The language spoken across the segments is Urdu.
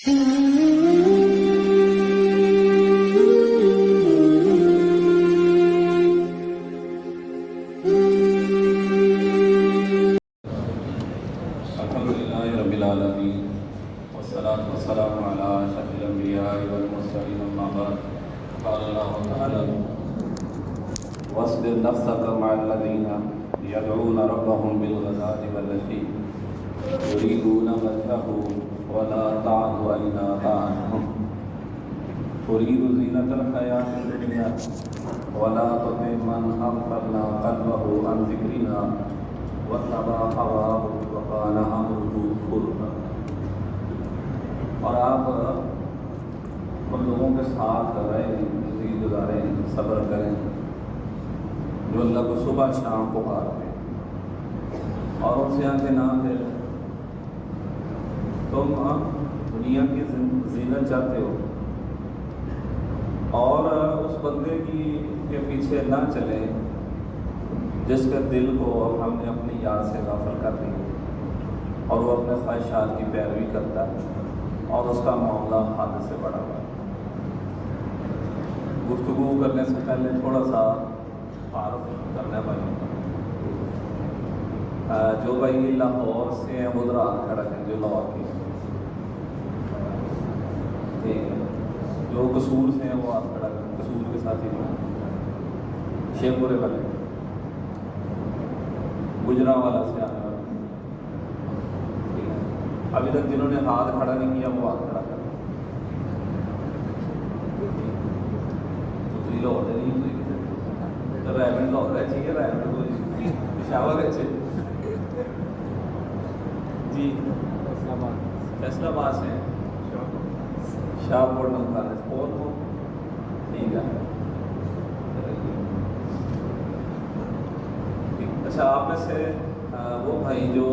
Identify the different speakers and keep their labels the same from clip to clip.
Speaker 1: الحمدللہ رب العالمین والصلاة والسلام علی اشرف الانبیاء والمرسلین اما بعد قال اللہ تعالی واصبر نفسك مع الذین يدعون ربهم بالغداة والعشی يريدون وجهه ولا تعد عیناک عنهم تريد زینة الحیاة الدنیا ولا تطع من اغفلنا قلبه عن ذکرنا واتبع هواه وكان امره فرطا۔ اور آپ ان لوگوں کے ساتھ رہیں، زندگی گزاریں، صبر کریں جو اللہ کو صبح شام پکارتے ہیں، اور ان سے آنکھیں نہ پھیریں۔ تم دنیا کی زینت چاہتے ہو اور اس بندے کے پیچھے نہ چلیں جس کے دل کو ہم نے اپنی یاد سے غافل کر دیا اور وہ اپنے خواہشات کی پیروی کرتا ہے اور اس کا معاملہ حد سے بڑا ہوا ہے۔ گفتگو کرنے سے پہلے تھوڑا سا تعارف کرنا بھائی، جو بھائی لاہور سے ہیں وہ ذرا ہاتھ کھڑا کریں، جو لاہور کے ٹھیک ہے، جو قصور سے ہیں وہ ہاتھ کھڑا کریں، قصور کے ساتھ ہی شیخ پورے والے، گجرانوالہ سے آنے والا، ٹھیک ہے۔ ابھی تک جنہوں نے ہاتھ کھڑا نہیں کیا وہ ہاتھ کھڑا کریں۔ لاہور نہیں ریمنڈ لاہور ہے چاہیے، ریمنڈ کو پشاور ہے چاہیے جی، فیصلہ آباد سے شاہ پور نمبر بہت ٹھیک ہے۔ اچھا، آپ میں سے وہ بھائی جو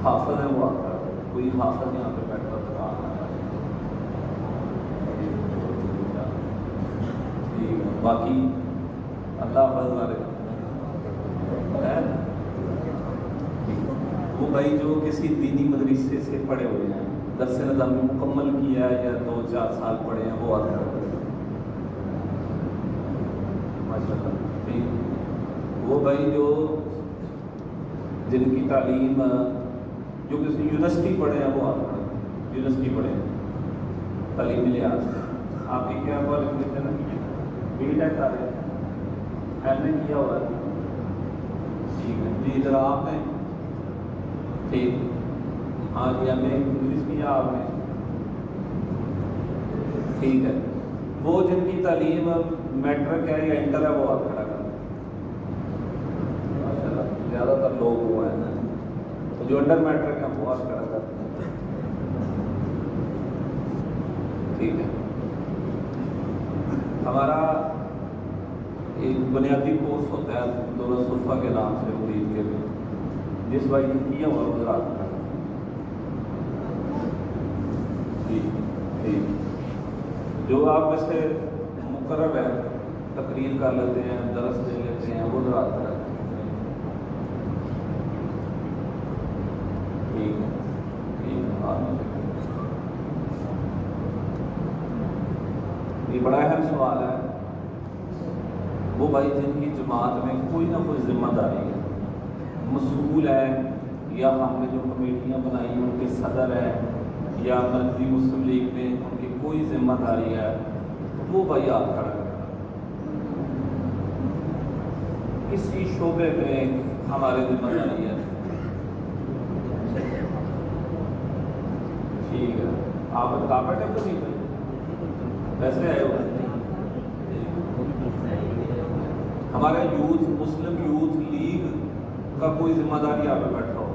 Speaker 1: حافظ ہیں وہ آتا ہے، کوئی حافظ یہاں پہ بیٹھا تھا؟ باقی اللہ حافظ والے وہ بھائی جو کسی دینی مدرسے سے پڑھے ہوئے ہیں، درس نظامی مکمل کیا ہے یا 2-4 سال پڑھے ہیں، وہ آتا ہے ماشاء اللہ۔ وہ بھائی جو جن کی تعلیم جو کسی یونیورسٹی پڑھے ہیں وہ آتا ہے، یونیورسٹی پڑھے ہیں تعلیمی لحاظ سے۔ آپ کی کیا کوالیفکیشن ہے؟ بی ٹیک آ رہے ہیں، ایم اے کیا ہوا ہے، ٹھیک ہے جی۔ ادھر آپ نے ٹھیک، ہاں جی، ایم اے انگلش کیا آپ نے، ٹھیک ہے۔ وہ جن کی تعلیم میٹرک ہے یا انٹر ہے وہ آپ کھڑا کر دیں، ماشاء اللہ زیادہ تر لوگ وہ ہیں نا، تو جو انڈر میٹرک ہے وہ آپ کھڑا کر دیں، ٹھیک ہے۔ ہمارا ایک بنیادی کورس ہوتا ہے دولت صرفہ کے نام سے، مرید کے لیے، جس بھائی نے کیا ہوا گزرات کا جی ٹھیک، جو آپ میں سے مقرر ہے تقریر کر لیتے ہیں، درس دے لیتے ہیں، وہ گزرات کا ٹھیک ہے ٹھیک ہے۔ یہ بڑا اہم سوال ہے، وہ بھائی جن کی جماعت میں کوئی نہ کوئی ذمہ داری ہے، مسئول ہے، یا ہم نے جو کمیٹیاں بنائی ان کے صدر ہیں، یا مرکزی مسلم لیگ میں ان کی کوئی ذمہ داری ہے، وہ بھائی آپ کھڑا کریں۔ کسی شعبے میں ہمارے ذمہ داری ہے، ٹھیک ہے۔ آپ کارپیٹ ہے تو نہیں بھائی ویسے آئے ہوئے ہمارے یوتھ مسلم یوتھ لیگ کا کوئی ذمہ داری آپ پہ بیٹھا ہو،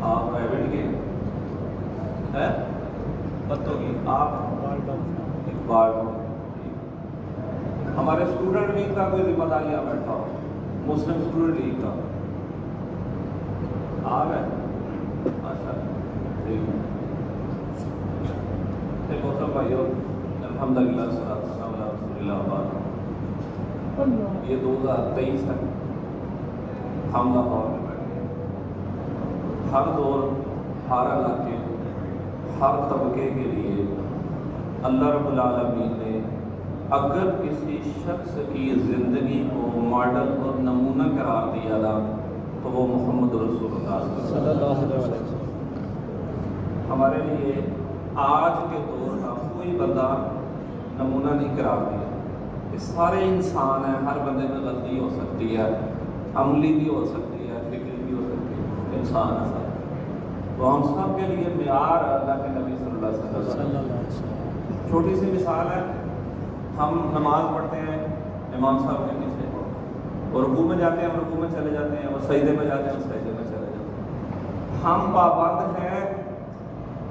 Speaker 1: آپ پرائیویٹ کے ہیں بتوں کی، آپ اقبال ہمارے اسٹوڈنٹ لیگ کا کوئی ذمہ داری آپ بیٹھا ہو، مسلم اسٹوڈنٹ لیگ کا آپ ہے، اچھا ٹھیک ہے۔ محترم بھائیو، الحمدللہ صلاۃ والسلام علی رسول اللہ وبعد۔ یہ 2023 ہے، ہم لاہور میں بیٹھے، ہر دور ہر علاقے ہر طبقے کے لیے اللہ رب العالمین نے اگر کسی شخص کی زندگی کو ماڈل اور نمونہ قرار دیا تھا تو وہ محمد رسول اللہ صلی اللہ علیہ وسلم ہمارے لیے آج کے دور کا کوئی بندہ نمونہ نہیں قرار دیا. یہ سارے انسان ہیں، ہر بندے میں غلطی ہو سکتی ہے، عملی بھی ہو سکتی ہے، فکری بھی ہو سکتی ہے، انسان ہے سب. تو ہم سب کے لیے معیار اللہ کے نبی صلی اللہ علیہ وسلم. چھوٹی سی مثال ہے، ہم نماز پڑھتے ہیں امام صاحب کے پیچھے اور رکوع میں جاتے ہیں، ہم رکوع میں چلے جاتے ہیں، اور سجدے میں جاتے ہیں، سجدے میں چلے جاتے ہیں. ہم پابند ہیں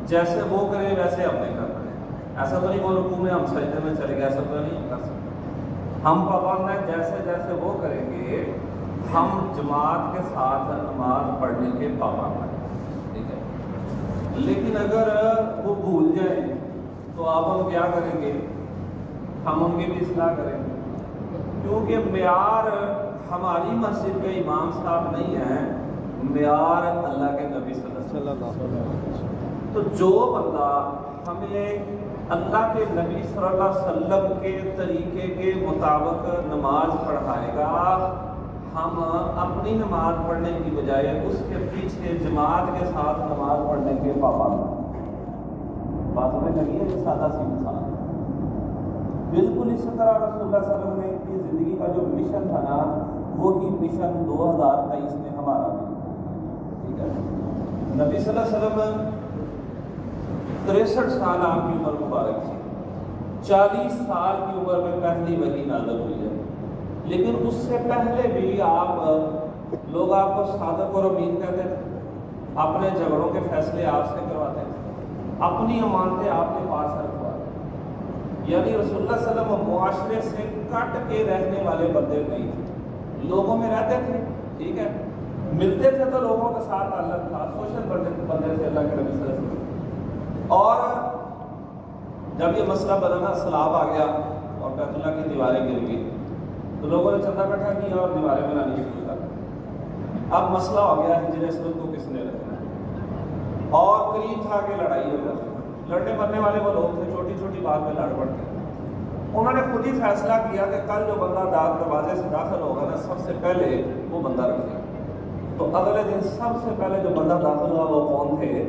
Speaker 1: جیسے وہ کریں ویسے ہم نہیں کرنا ہے. ایسا تو نہیں وہ رکوع میں ہم سجدے میں چلے گئے، ایسا تو نہیں کر سکتے. ہم پابند ہیں جیسے جیسے وہ کریں گے ہم جماعت کے ساتھ نماز پڑھنے کے پابند ہیں. ٹھیک ہے، لیکن اگر وہ بھول جائیں تو آپ ہم کیا کریں گے؟ ہم ان کی بھی اصلاح کریں گے، کیونکہ معیار ہماری مسجد کے امام صاحب نہیں ہیں، معیار اللہ کے نبی صلی اللہ علیہ وسلم. تو جو بندہ ہمیں اللہ کے نبی صلی اللہ علیہ وسلم کے طریقے کے مطابق نماز پڑھائے گا، ہم اپنی نماز پڑھنے کی بجائے اس کے پیچھے جماعت کے ساتھ نماز پڑھنے کے پابند ہیں. بات ہمیں لگی ہے سادہ سی مثال. بالکل اسی طرح رسول اللہ صلی اللہ علیہ وسلم کی زندگی کا جو مشن تھا نا، وہی مشن 2023 میں ہمارا بھی. ٹھیک ہے، نبی صلی اللہ علیہ وسلم 63 سال آپ کی عمر مبارک تھی. 40 سال کی عمر میں پہلی وحی نازل ہوئی ہے، لیکن اس سے پہلے بھی لوگ آپ کو صادق اور امین کہتے تھے. اپنے جھگڑوں کے فیصلے آپ سے کرواتے تھے، اپنی امانتیں آپ کے پاس رکھواتے. یعنی رسول اللہ صلی اللہ علیہ وسلم معاشرے سے کٹ کے رہنے والے بندے نہیں تھے. لوگوں میں رہتے تھے، ٹھیک ہے، ملتے تھے تو لوگوں کے ساتھ تعلق تھا، سوشل بندے تھے اللہ کے نبی صلی اللہ علیہ وسلم. اور جب یہ مسئلہ بدلنا سیلاب آ گیا اور بیت اللہ کی دیواریں گر گئی تو لوگوں نے چندہ اکٹھا کیا اور دیواریں بنانی شروع کر دی. اب مسئلہ ہو گیا ہجر اسود کو کس نے رکھنا، اور قریب تھا کہ لڑائی ہو جاتی. لڑنے مرنے والے وہ لوگ تھے، چھوٹی چھوٹی بات میں لڑ پڑتے. انہوں نے خود ہی فیصلہ کیا کہ کل جو بندہ دروازے سے داخل ہوگا نا، سب سے پہلے وہ بندہ رکھے. تو اگلے دن سب سے پہلے جو بندہ داخل ہوا وہ کون تھے؟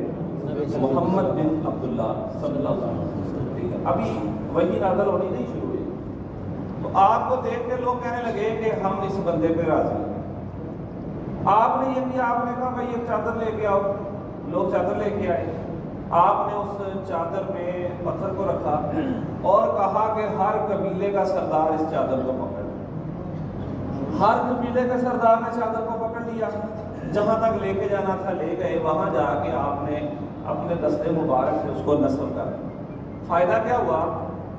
Speaker 1: محمد بن عبداللہ صلی اللہ علیہ وسلم. ٹھیک ہے، ابھی وہی نازل ہونی نہیں شروع ہوئی. تو آپ کو دیکھ کے لوگ کہنے لگے کہ ہم اس بندے پہ راضی ہیں. آپ نے یہ کیا، آپ نے کہا بھائی ایک چادر لے کے آؤ. لوگ چادر لے کے آئے. آپ نے اس چادر میں پتھر کو رکھا اور کہا کہ ہر قبیلے کا سردار اس چادر کو پکڑ. ہر قبیلے کے سردار نے چادر کو پکڑ لیا، جہاں تک لے کے جانا تھا لے گئے. وہاں جا کے آپ نے اپنے دستے مبارک سے اس کو نصب کر. فائدہ کیا ہوا؟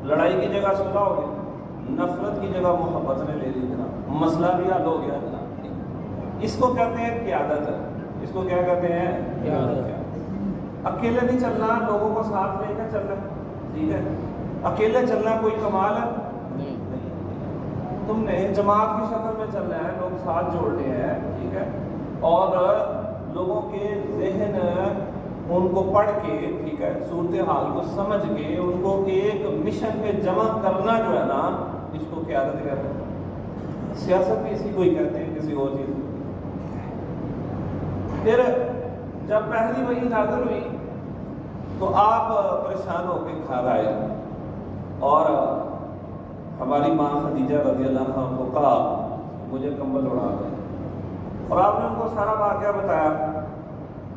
Speaker 1: لڑائی کی جگہ صلح ہو گئی، نفرت کی جگہ محبت نے لے لی جناب، مسئلہ بھی حل ہو گیا جناب. اس کو کہتے ہیں قیادت. اس کو کیا کہتے ہیں؟ قیادت. اکیلے نہیں چلنا، لوگوں کو ساتھ لے کے چلنا. ٹھیک ہے، اکیلے چلنا کوئی کمال ہے نہیں. تم نے جماعت کی شکل میں چلنا ہے، لوگ ساتھ جوڑنے ہیں. ٹھیک ہے، اور لوگوں کے ذہن ان کو پڑھ کے، ٹھیک ہے، صورتحال کو سمجھ کے ان کو ایک مشن پہ جمع کرنا جو ہے نا، اس کو قیادت کہتے ہیں. سیاست بھی اسی کو ہی کہتے ہیں، کسی اور چیز. پھر جب پہلی وحی نازل ہوئی تو آپ پریشان ہو کے گھر آئے اور ہماری ماں خدیجہ رضی اللہ عنہا کو کہا مجھے کمبل اڑا دیں. اور آپ نے ان کو سارا واقعہ بتایا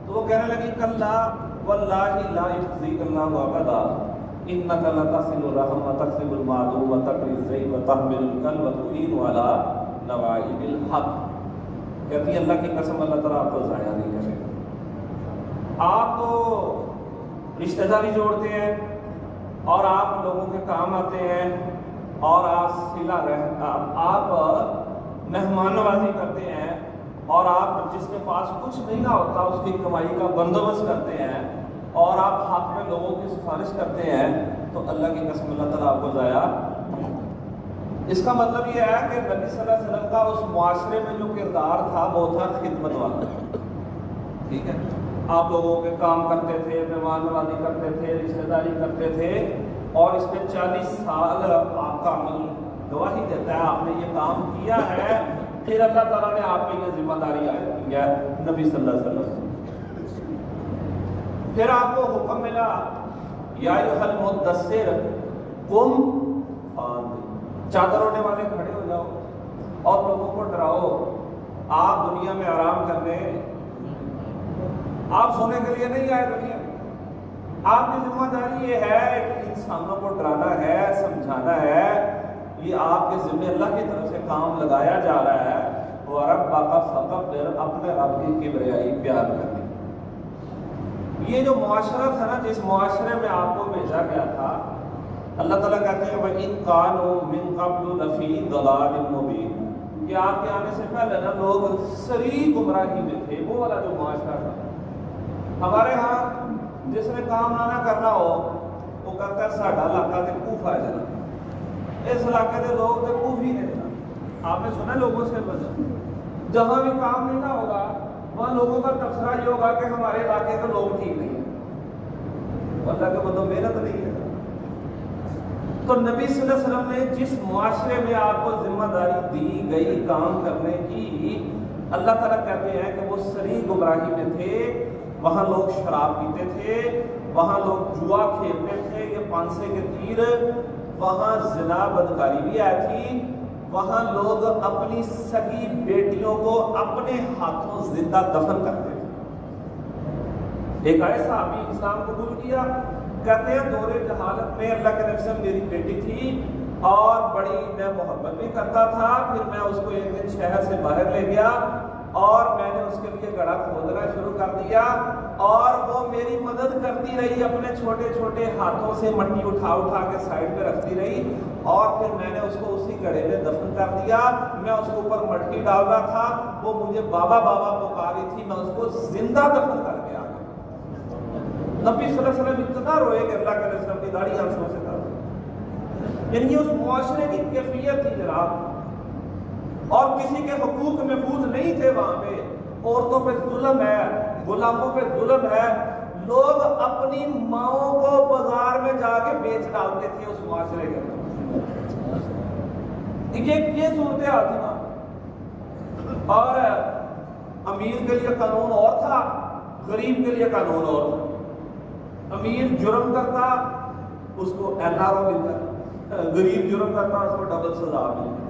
Speaker 1: تو وہ کہنے لگی کلا واللہ لا یخزیک اللہ ابدا انک لتصل الرحم وتکسب المعدوم وتقری الضیف وتحمل الکل وتعین علی نوائب الحق. کہتی اللہ کی قسم اللہ تعالیٰ آپ کو ضائع نہیں کرے. آپ تو رشتہ داری جوڑتے ہیں اور آپ لوگوں کے کام آتے ہیں اور آپ مہمان نوازی کرتے ہیں اور آپ جس کے پاس کچھ نہیں نہ ہوتا اس کی کمائی کا بندوبست کرتے ہیں اور آپ حق میں لوگوں کی سفارش کرتے ہیں. تو اللہ کی قسم اللہ تعالیٰ آپ کو ضائع. اس کا مطلب یہ ہے کہ نبی صلی اللہ علیہ وسلم کا اس معاشرے میں جو کردار تھا وہ تھا خدمت والا. ٹھیک ہے، آپ لوگوں کے کام کرتے تھے، مہمان نوازی کرتے تھے، رشتہ داری کرتے تھے، اور اس میں 40 سال آپ کا عمل گواہی دیتا ہے آپ نے یہ کام کیا ہے. پھر اللہ تعالیٰ نے آپ پہ یہ ذمہ داری عائد کی ہے نبی صلی اللہ علیہ وسلم. پھر آپ کو حکم ملا یا ایھا المدثر قم فانذر، چادر اوڑھنے والے کھڑے ہو جاؤ اور لوگوں کو ڈراؤ. آپ دنیا میں آرام کرنے، آپ سونے کے لیے نہیں آئے دنیا میں. آپ کی ذمہ داری یہ ہے کہ انسانوں کو ڈرانا ہے، سمجھانا ہے. یہ آپ کے ذمہ اللہ کی طرف سے کام لگایا جا رہا ہے. وَرَبَّكَ فَكَبِّرْ، اپنے رب کی کبریائی بیان کرنی. یہ جو معاشرہ تھا نا، جس معاشرے میں آپ کو بھیجا گیا تھا، اللہ تعالیٰ کہتے ہیں وَإِن كَانُوا مِن قَبْلُ لَفِي ضَلَالٍ مُبِينٍ، کہ آپ کے آنے سے پہلے نا لوگ صریح گمراہی میں تھے. وہ والا جو معاشرہ تھا. ہمارے ہاں جس نے کام نہ کرنا ہو وہ کہتا ہے ساڈا علاقہ تے کوفہ ہے جانا، اس علاقے کے لوگ تے کوفی نے جانا. آپ نے سنا لوگوں سے بجا جہاں بھی کام نہیں نہ ہوگا وہاں لوگوں کا تبصرہ یہ ہوگا کہ ہمارے علاقے کے لوگ ٹھیک نہیں ہیں. اللہ کے مطلب محنت نہیں ہے. تو نبی صلی اللہ علیہ وسلم نے جس معاشرے میں آپ کو ذمہ داری دی گئی کام کرنے کی، اللہ تعالیٰ کہتے ہیں کہ وہ صریح گمراہی میں تھے. وہاں لوگ شراب پیتے تھے، وہاں لوگ جوا کھیلتے تھے، یہ پانسے کے تیر، وہاں زنا بدکاری بھی آئی تھی. وہاں لوگ اپنی سگی بیٹیوں کو اپنے ہاتھوں زندہ دفن کرتے تھے. ایک آئے صحابی اسلام قبول کیا، کہتے ہیں دور جہالت میں اللہ کے نبی سے میری بیٹی تھی اور بڑی میں محبت بھی کرتا تھا. پھر میں اس کو ایک دن شہر سے باہر لے گیا اور میں نے اس کے لیے گڑھا کھودنا شروع کر دیا، اور وہ میری مدد کرتی رہی، اپنے چھوٹے چھوٹے ہاتھوں سے مٹی اٹھا اٹھا کے سائڈ پہ رکھتی رہی، اور پھر میں نے اس کو اسی گڑھے میں دفن کر دیا. میں اس کے اوپر مٹی ڈال رہا تھا، وہ مجھے بابا بابا پکاری تھی، میں اس کو زندہ دفن کر کے آ گیا. نبی صلی اللہ علیہ وسلم اتنا روئے کہ اللہ کے رسول کی داڑھی آنسوں سے تر. یعنی اس معاشرے کی کیفیت تھی جناب. اور کسی کے حقوق محفوظ نہیں تھے وہاں پہ. عورتوں پہ ظلم ہے، غلاموں پہ ظلم ہے. لوگ اپنی ماؤں کو بازار میں جا کے بیچ ڈالتے تھے اس معاشرے کے اندر. یہ صورتحال تھی نا. اور امیر کے لیے قانون اور تھا، غریب کے لیے قانون اور تھا. امیر جرم کرتا اس کو NRO ملتا، غریب جرم کرتا اس کو ڈبل سزا ملتی.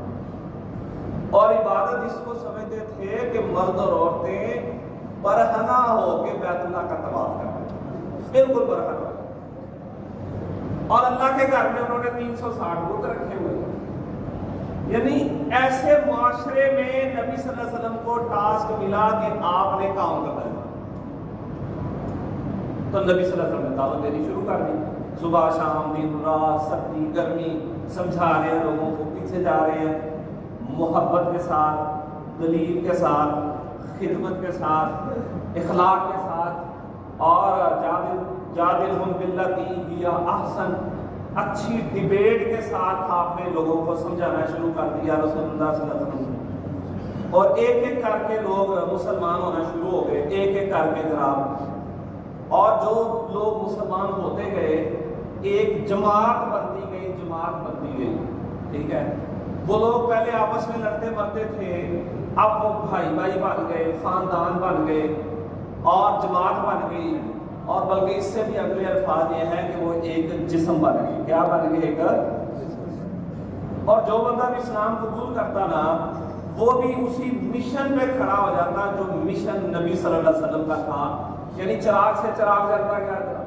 Speaker 1: اور عبادت اس کو سمجھتے تھے کہ مرد اور عورتیں برہنہ ہو کے بیت اللہ کا طواف کرتے، بالکل برہنہ. اور اللہ کے گھر میں انہوں نے 360 بت رکھے ہوئے. یعنی ایسے معاشرے میں نبی صلی اللہ علیہ وسلم کو ٹاسک ملا کہ آپ نے کام کرنا ہے. تو نبی صلی اللہ علیہ وسلم نے دعوت دینی شروع کر دی. صبح شام دن رات سردی گرمی سمجھا رہے ہیں لوگوں کو، پیچھے جا رہے ہیں محبت کے ساتھ، دلیل کے ساتھ، خدمت کے ساتھ، اخلاق کے ساتھ. اور جادلہم باللتی ہی احسن، اچھی ڈیبیٹ کے ساتھ آپ نے لوگوں کو سمجھانا شروع کر دیا رسول اللہ صلی اللہ علیہ وسلم. اور ایک ایک کر کے لوگ مسلمان ہونا شروع ہو گئے، ایک ایک کر کے جناب. اور جو لوگ مسلمان ہوتے گئے ایک جماعت بنتی گئی، جماعت بنتی گئی. ٹھیک ہے، وہ لوگ پہلے آپس میں لڑتے مرتے تھے، اب وہ بھائی بھائی بن گئے، خاندان بن گئے اور جماعت بن گئی. اور بلکہ اس سے بھی اگلے الفاظ یہ ہیں کہ وہ ایک جسم بن گئی. کیا بن گئی؟ ایک. اور جو بندہ بھی اسلام قبول کرتا نا وہ بھی اسی مشن پہ کھڑا ہو جاتا جو مشن نبی صلی اللہ علیہ وسلم کا تھا. یعنی چراغ سے چراغ جلتا گیا تھا،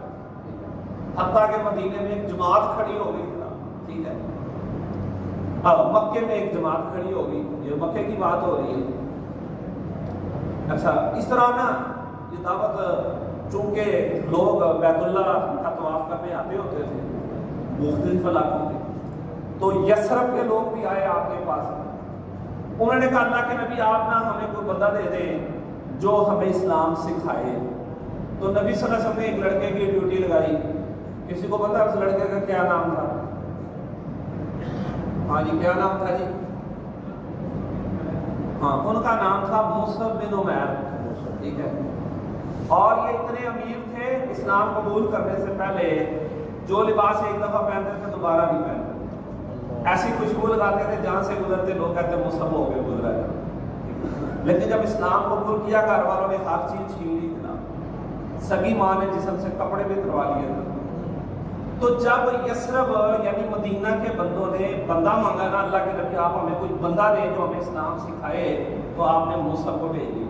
Speaker 1: حتیٰ کہ مدینے میں ایک جماعت کھڑی ہو گئی تھا. ٹھیک ہے، مکے میں ایک جماعت کھڑی ہو گئی. یہ مکے کی بات ہو رہی ہے. اچھا، اس طرح نا یہ دعوت، چونکہ لوگ بیت اللہ کا طواف کرنے آتے ہوتے تھے مختلف علاقوں کے، تو یثرب کے لوگ بھی آئے آپ کے پاس. انہوں نے کہا اللہ کے نبی آپ نا ہمیں کوئی بندہ دے دیں جو ہمیں اسلام سکھائے. تو نبی صلی اللہ علیہ وسلم نے ایک لڑکے کی ڈیوٹی لگائی. کسی کو پتا اس لڑکے کا کیا نام تھا؟ ہاں جی، کیا نام تھا جی؟ ہاں، ان کا نام تھا مصعب بن عمیر. ٹھیک ہے، اور یہ اتنے امیر تھے اسلام قبول کرنے سے پہلے جو لباس ایک دفعہ پہنتے تھے دوبارہ نہیں پہنتے، ایسی خوشبو لگاتے تھے جہاں سے گزرتے لوگ کہتے مصحف ہو کے گزرا ہے. لیکن جب اسلام قبول کیا گھر والوں نے ہر چیز چھین لی تھی نا، سگی ماں نے جسم سے کپڑے بھی کروا لیے تھے. تو جب یثرب یعنی مدینہ کے بندوں نے بندہ مانگا نا اللہ کے نبی آپ ہمیں کوئی بندہ دیں جو ہمیں اسلام سکھائے، تو آپ نے مصعب کو بھیج دیا.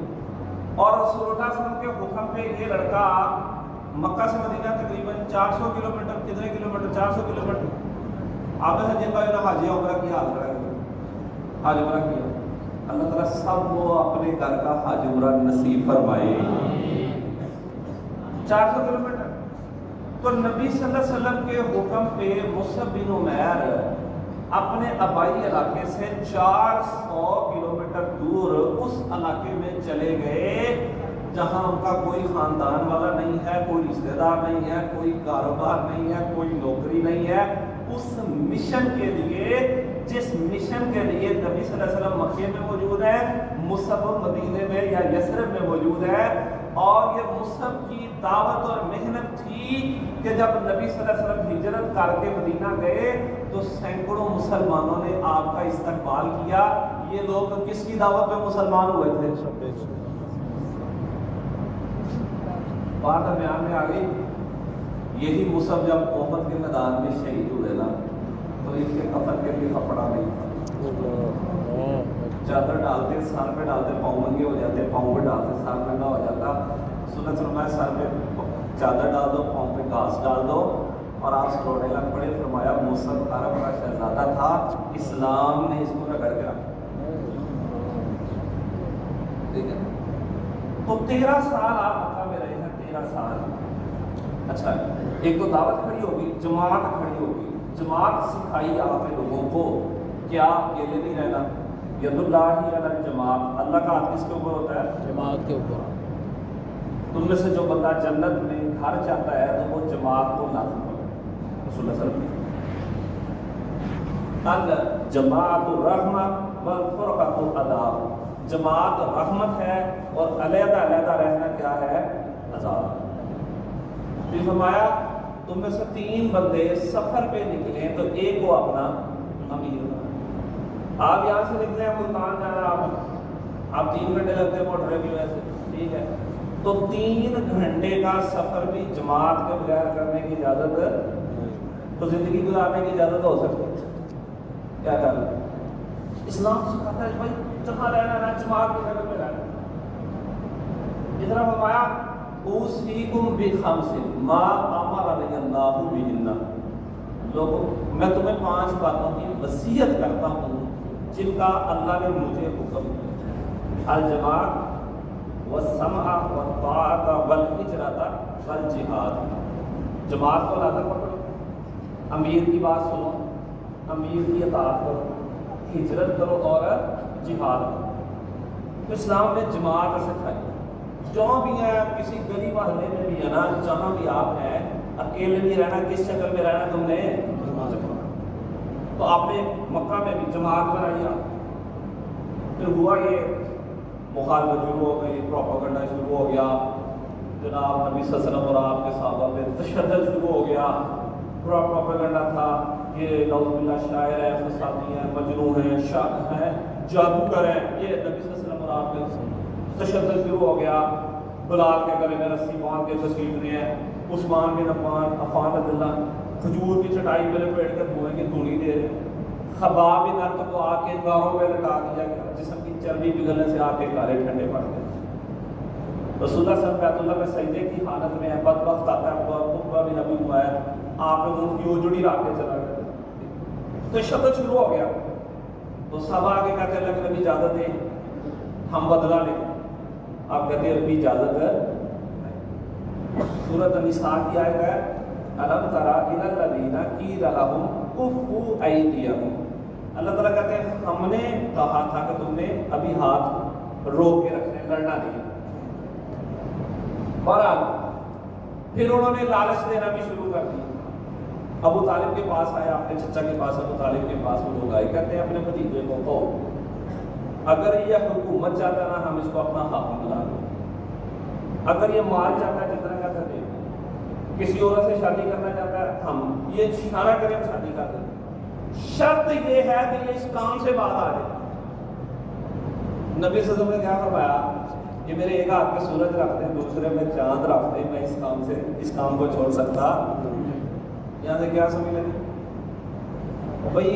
Speaker 1: اور رسول اللہ صلی اللہ علیہ وسلم کے حکم پہ یہ لڑکا مکہ سے مدینہ تقریباً 400 کلومیٹر، کتنے کلومیٹر؟ 400 کلومیٹر. آپ نے جن کا حاجی عمرہ کی حال کرا حاج عمرہ کیا، اللہ تعالیٰ سب کو اپنے گھر کا حاج عمرہ نصیب فرمائے. 400 کلومیٹر. تو نبی صلی اللہ علیہ وسلم کے حکم پہ مصعب بن عمیر اپنے آبائی علاقے سے 400 کلومیٹر دور اس علاقے میں چلے گئے جہاں ان کا کوئی خاندان والا نہیں ہے، کوئی رشتہ دار نہیں ہے، کوئی کاروبار نہیں ہے، کوئی نوکری نہیں ہے. اس مشن کے لیے، جس مشن کے لیے نبی صلی اللہ علیہ وسلم مکے میں موجود ہے، مصعب مدینے میں یا یثرب میں موجود ہے. اور یہ مصعب کی دعوت اور محنت تھی کہ جب نبی صلی اللہ علیہ وسلم ہجرت کر کے مدینہ گئے تو سینکڑوں مسلمانوں نے آپ کا استقبال کیا. یہ لوگ کس کی دعوت پہ مسلمان ہوئے تھے؟ بات بیان میں آ گئی. یہی مصعب جب احد کے میدان میں شہید ہوئے نا، تو اس کے کفن کے لیے کپڑا نہیں تھا. چادر ڈالتے، سر پہ ڈالتے، پاؤں ننگے ہو جاتے، پاؤں پہ ڈالتے، سر ننگا ہو جاتا. سنت فرمایا سر پہ چادر ڈال دو، پاؤں پہ گھاس ڈال دو. اور آپ رونے لگ پڑے. فرمایا مصعب عرب کا شہزادہ تھا، اسلام نے اس کو رگڑ کے رکھا. ٹھیک ہے. تو 13 سال آپ مکہ میں رہے ہیں. 13 سال. اچھا، ایک تو دعوت کھڑی ہوگی، جماعت کھڑی ہوگی. جماعت سکھائی آپ نے لوگوں کو کیا اکیلے نہیں رہنا. ید اللہ ہی علی الجماعت، اللہ کا ہاتھ کس کے اوپر ہوتا ہے؟ جماعت کے اوپر. تم میں سے جو بندہ جنت میں گھر چاہتا ہے تو وہ جماعت کو لازم کرے. رسول اللہ صلی اللہ علیہ وسلم الجماعت الرحمہ والفرقۃ عذاب. جماعت رحمت ہے اور علیحدہ علیحدہ رہنا کیا ہے؟ عذاب. پھر فرمایا تم میں سے 3 بندے سفر پہ نکلے تو ایک کو اپنا امیر بنا. آپ یہاں سے نکلے ہیں ملتان جانا، آپ 3 گھنٹے لگتے ہیں موٹر کی وجہ سے، ٹھیک ہے. تو 3 گھنٹے کا سفر بھی جماعت کے بغیر کرنے کی اجازت، تو زندگی گزارنے کی اجازت ہو سکتی ہے. کیا کرنا؟ اسلام سکھاتا ہے بھائی جہاں رہنا ہے جماعت کی جگہ پہ رہنا. اس طرح فرمایا اوصیکم بخمس ما امرنی اللہ بہن. لوگوں میں تمہیں 5 باتوں کی وصیت کرتا ہوں جن کا اللہ نے مجھے حکم دیا. الجماعت والسمع والطاعت والہجرۃ والجہاد. جماعت کو لازم پکڑو، امیر کی بات سنو، امیر کی اطاعت کرو، ہجرت کرو اور جہاد کرو. تو اسلام نے جماعت سکھائی. جو بھی ہے کسی گلی محلے میں بھی ہے نا، جہاں بھی آپ ہیں اکیلے نہیں رہنا. کس شکل میں رہنا تم نے؟ تو آپ نے مکہ میں بھی جماعت بنائی. پھر ہوا یہ مخالفت شروع ہو گئی، پروپیگنڈا شروع ہو گیا. جناب نبی صلی اللہ علیہ وسلم اور آپ کے صحابہ پہ تشدد شروع ہو گیا. پروپیگنڈا تھا یہ نعوذ باللہ شاعر ہے، فسادی ہے، مجنون ہے، شاعر ہے، جادوگر ہے. یہ نبی صلی اللہ علیہ وسلم اور آپ کے تشدد شروع ہو گیا. بلال کے گلے میں رسی باندھ کے تشریف لے ہیں. عثمان بن عفان رضی اللہ کھجور کی چٹائی پہ لپیٹ کر دھوئیں کی دھونی دے رہے. خباب بن ارت کو آ کے گاروں پہ لٹا دیا گیا، جسم کی چربی پگھلنے سے آ کے گارے ٹھنڈے پڑ گئے. رسول اللہ صلی اللہ علیہ وسلم میں سجدے کی حالت میں ہے، بدبخت آتا ہے عقبہ بن ابی معیط، آپ نے ان کی اوجڑی رکھ کے چلا گیا. تو شدت شروع ہو گیا. تو سب آگے کہتے ہیں اللہ نبی اجازت دیں ہم بدلہ لیں. آپ کہتے ہیں ربی اجازت ہے. سورۃ النساء کی آیت ہے الم تری الی الذین قیل لہم کفوا ایدیکم. اللہ تعالیٰ کہتے ہیں ہم نے کہا تھا کہ تم نے ابھی ہاتھ روک کے رکھنے، لڑنا نہیں. بہرحال پھر انہوں نے لالچ دینا بھی شروع کر دی. ابو طالب کے پاس آئے، اپنے چچا کے پاس، ابو طالب کے پاس وہ لوگ آئے، کہتے ہیں اپنے بھتیجے کو کہو اگر یہ حکومت چاہتا نا ہم اس کو اپنا حاکم بنا دیں. اگر یہ مال چاہتا ہے جتنا کا دے، کسی عورت سے شادی کرنا چاہتا ہے ہم یہ اشارہ کریں ہم شادی کر دیں، شرط یہ ہے کہ یہ اس کام سے باہر آ جائے۔ نبی صلی اللہ علیہ وسلم نے کیا فرمایا کہ میرے ایک ہاتھ میں سورج رکھ دیں، دوسرے میں چاند رکھ دیں، میں اس کام کو چھوڑ سکتا۔ یہاں سے کیا سمجھ لیں بھائی،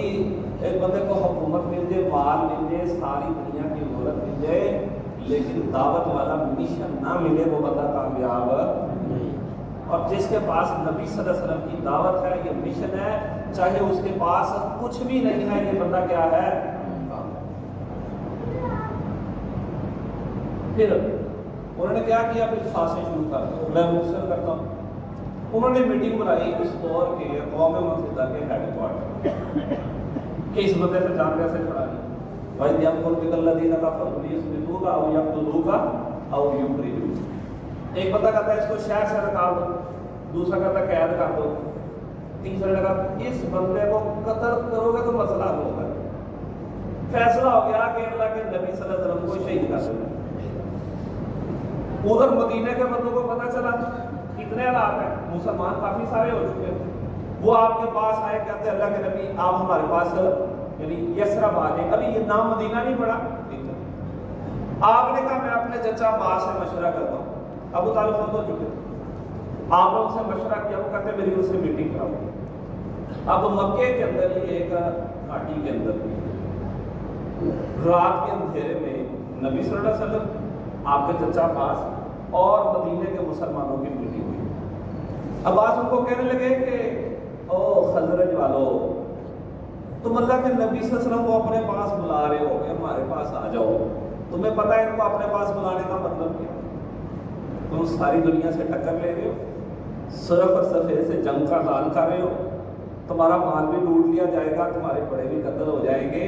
Speaker 1: ایک بندے کو حکومت مل جائے، مال مل جائے، ساری دنیا کی دولت مل جائے، لیکن دعوت والا مشن نہ ملے، وہ بندہ کامیاب نہیں۔ اور جس کے پاس نبی صلی اللہ علیہ وسلم کی دعوت ہے، یہ مشن ہے، چاہے اس کے پاس کچھ بھی نہیں ہے، یہ بندہ کیا ہے؟ پھر انہوں نے کیا کیا؟ پھر خاصیں شروع کر دو۔ میں مختصر کرتا ہوں، انہوں نے میٹنگ بنائی اس دور کے قوم متحدہ کے ہیڈ کوارٹر کہ اس بندے سے جان کیسے چھڑانی۔ وَإِذْ يَمْكُرُ بِكَ الَّذِينَ كَفَرُوا لِيُثْبِتُوكَ أَوْ يَقْتُلُوكَ أَوْ يُخْرِجُوكَ۔ ایک بندہ کہتا ہے اس کو شہر سے نکال دو، دوسرا کہتا ہے قید کر دو، تیسرا نے کہا اس بندے کو قتل کرو گے تو مسئلہ حل ہوگا۔ فیصلہ ہو گیا کہ اللہ کے نبی صلی اللہ علیہ وسلم کو شہید کر دو۔ ادھر مدینے کے بندوں کو پتہ چلا اتنے حالات ہیں، مسلمان کافی سارے ہو چکے ہیں، وہ آپ کے پاس آئے کہتے ہیں اللہ کے نبی آپ ہمارے پاس یعنی یثرب آ جائیں، ابھی یہ نام مدینہ نہیں پڑا۔ آپ نے کہا میں اپنے چچا باس سے مشورہ کرتا ہوں، ابو طالب فوت ہو چکے، آپ نے ان سے مشورہ کیا، وہ کہتے ہیں میری اس سے میٹنگ کراؤ۔ اب مکے کے اندر ہی ایک گھاٹی کے اندر رات کے اندھیرے میں نبی صلی اللہ علیہ وسلم، آپ کے چچا باس اور مدینے کے مسلمانوں کی میٹنگ ہوئی۔ عباس ان کو کہنے لگے کہ او خزرج والو، تم اللہ کے نبی صلی اللہ علیہ وسلم کو اپنے پاس بلا رہے ہو کہ ہمارے پاس آ جاؤ، تمہیں پتہ ہے ان کو اپنے پاس بلانے کا مطلب کیا؟ تم ساری دنیا سے ٹکر لے رہے ہو، صرف اور صفحے سے جنگ کا اعلان کر رہے ہو، تمہارا مال بھی لوٹ لیا جائے گا، تمہارے بڑے بھی قتل ہو جائیں گے۔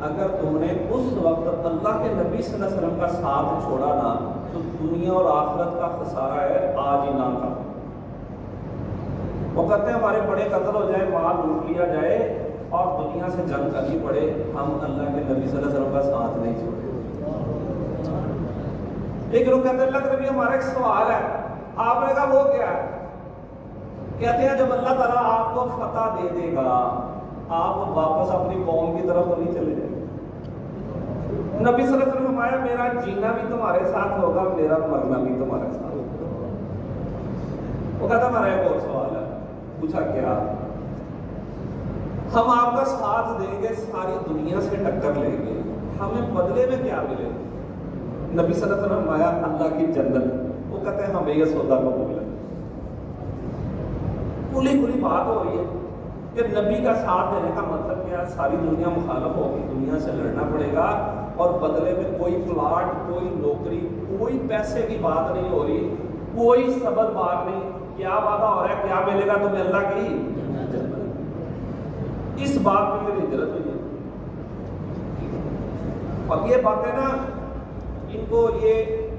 Speaker 1: اگر تم نے اس وقت اللہ کے نبی صلی اللہ علیہ وسلم کا ساتھ چھوڑا نا تو دنیا اور آخرت کا خسارہ ہے آج ہی نہ کا۔ وہ کہتے ہیں ہمارے بڑے قتل ہو جائے، مال لوٹ لیا جائے اور دنیا سے جنگ کرنی پڑے، ہم اللہ کے نبی صلی اللہ علیہ وسلم کا ساتھ نہیں چھوڑے۔ لیکن وہ کہتے ہیں اللہ کے نبی ہمارا ایک سوال ہے۔ آپ نے کہا وہ کیا ہے؟ کہتے ہیں جب اللہ تعالیٰ آپ کو فتح دے دے گا آپ واپس اپنی قوم کی طرف تو نہیں چلے جائیں گے۔ نبی صلی اللہ علیہ وسلم فرمایا میرا جینا بھی تمہارے ساتھ ہوگا، میرا مرنا بھی تمہارے ساتھ ہوگا۔ وہ کہتا ہمارا ایک اور سوال ہے۔ پوچھا کیا؟ ہم آپ کا ساتھ دیں گے، ساری دنیا سے ٹکر لیں گے، ہمیں بدلے میں کیا ملے؟ نبی صلی اللہ علیہ وسلم فرمایا اللہ کی جنت۔ وہ کہتے ہیں ہمیں یہ سودا قبول ہے۔ کھلی کھلی بات ہو رہی ہے کہ نبی کا ساتھ دینے کا مطلب کیا؟ ساری دنیا مخالف ہوگی، دنیا سے لڑنا پڑے گا اور بدلے میں کوئی پلاٹ، کوئی نوکری، کوئی پیسے کی بات نہیں ہو رہی، کوئی سبب بات نہیں۔ کیا وعدہ ہو رہا ہے؟ کیا ملے گا تمہیں؟ اللہ کی جنت۔ اس بات میں میری ہجرت ہوئی ہے۔ اب یہ باتیں نا ان کو یہ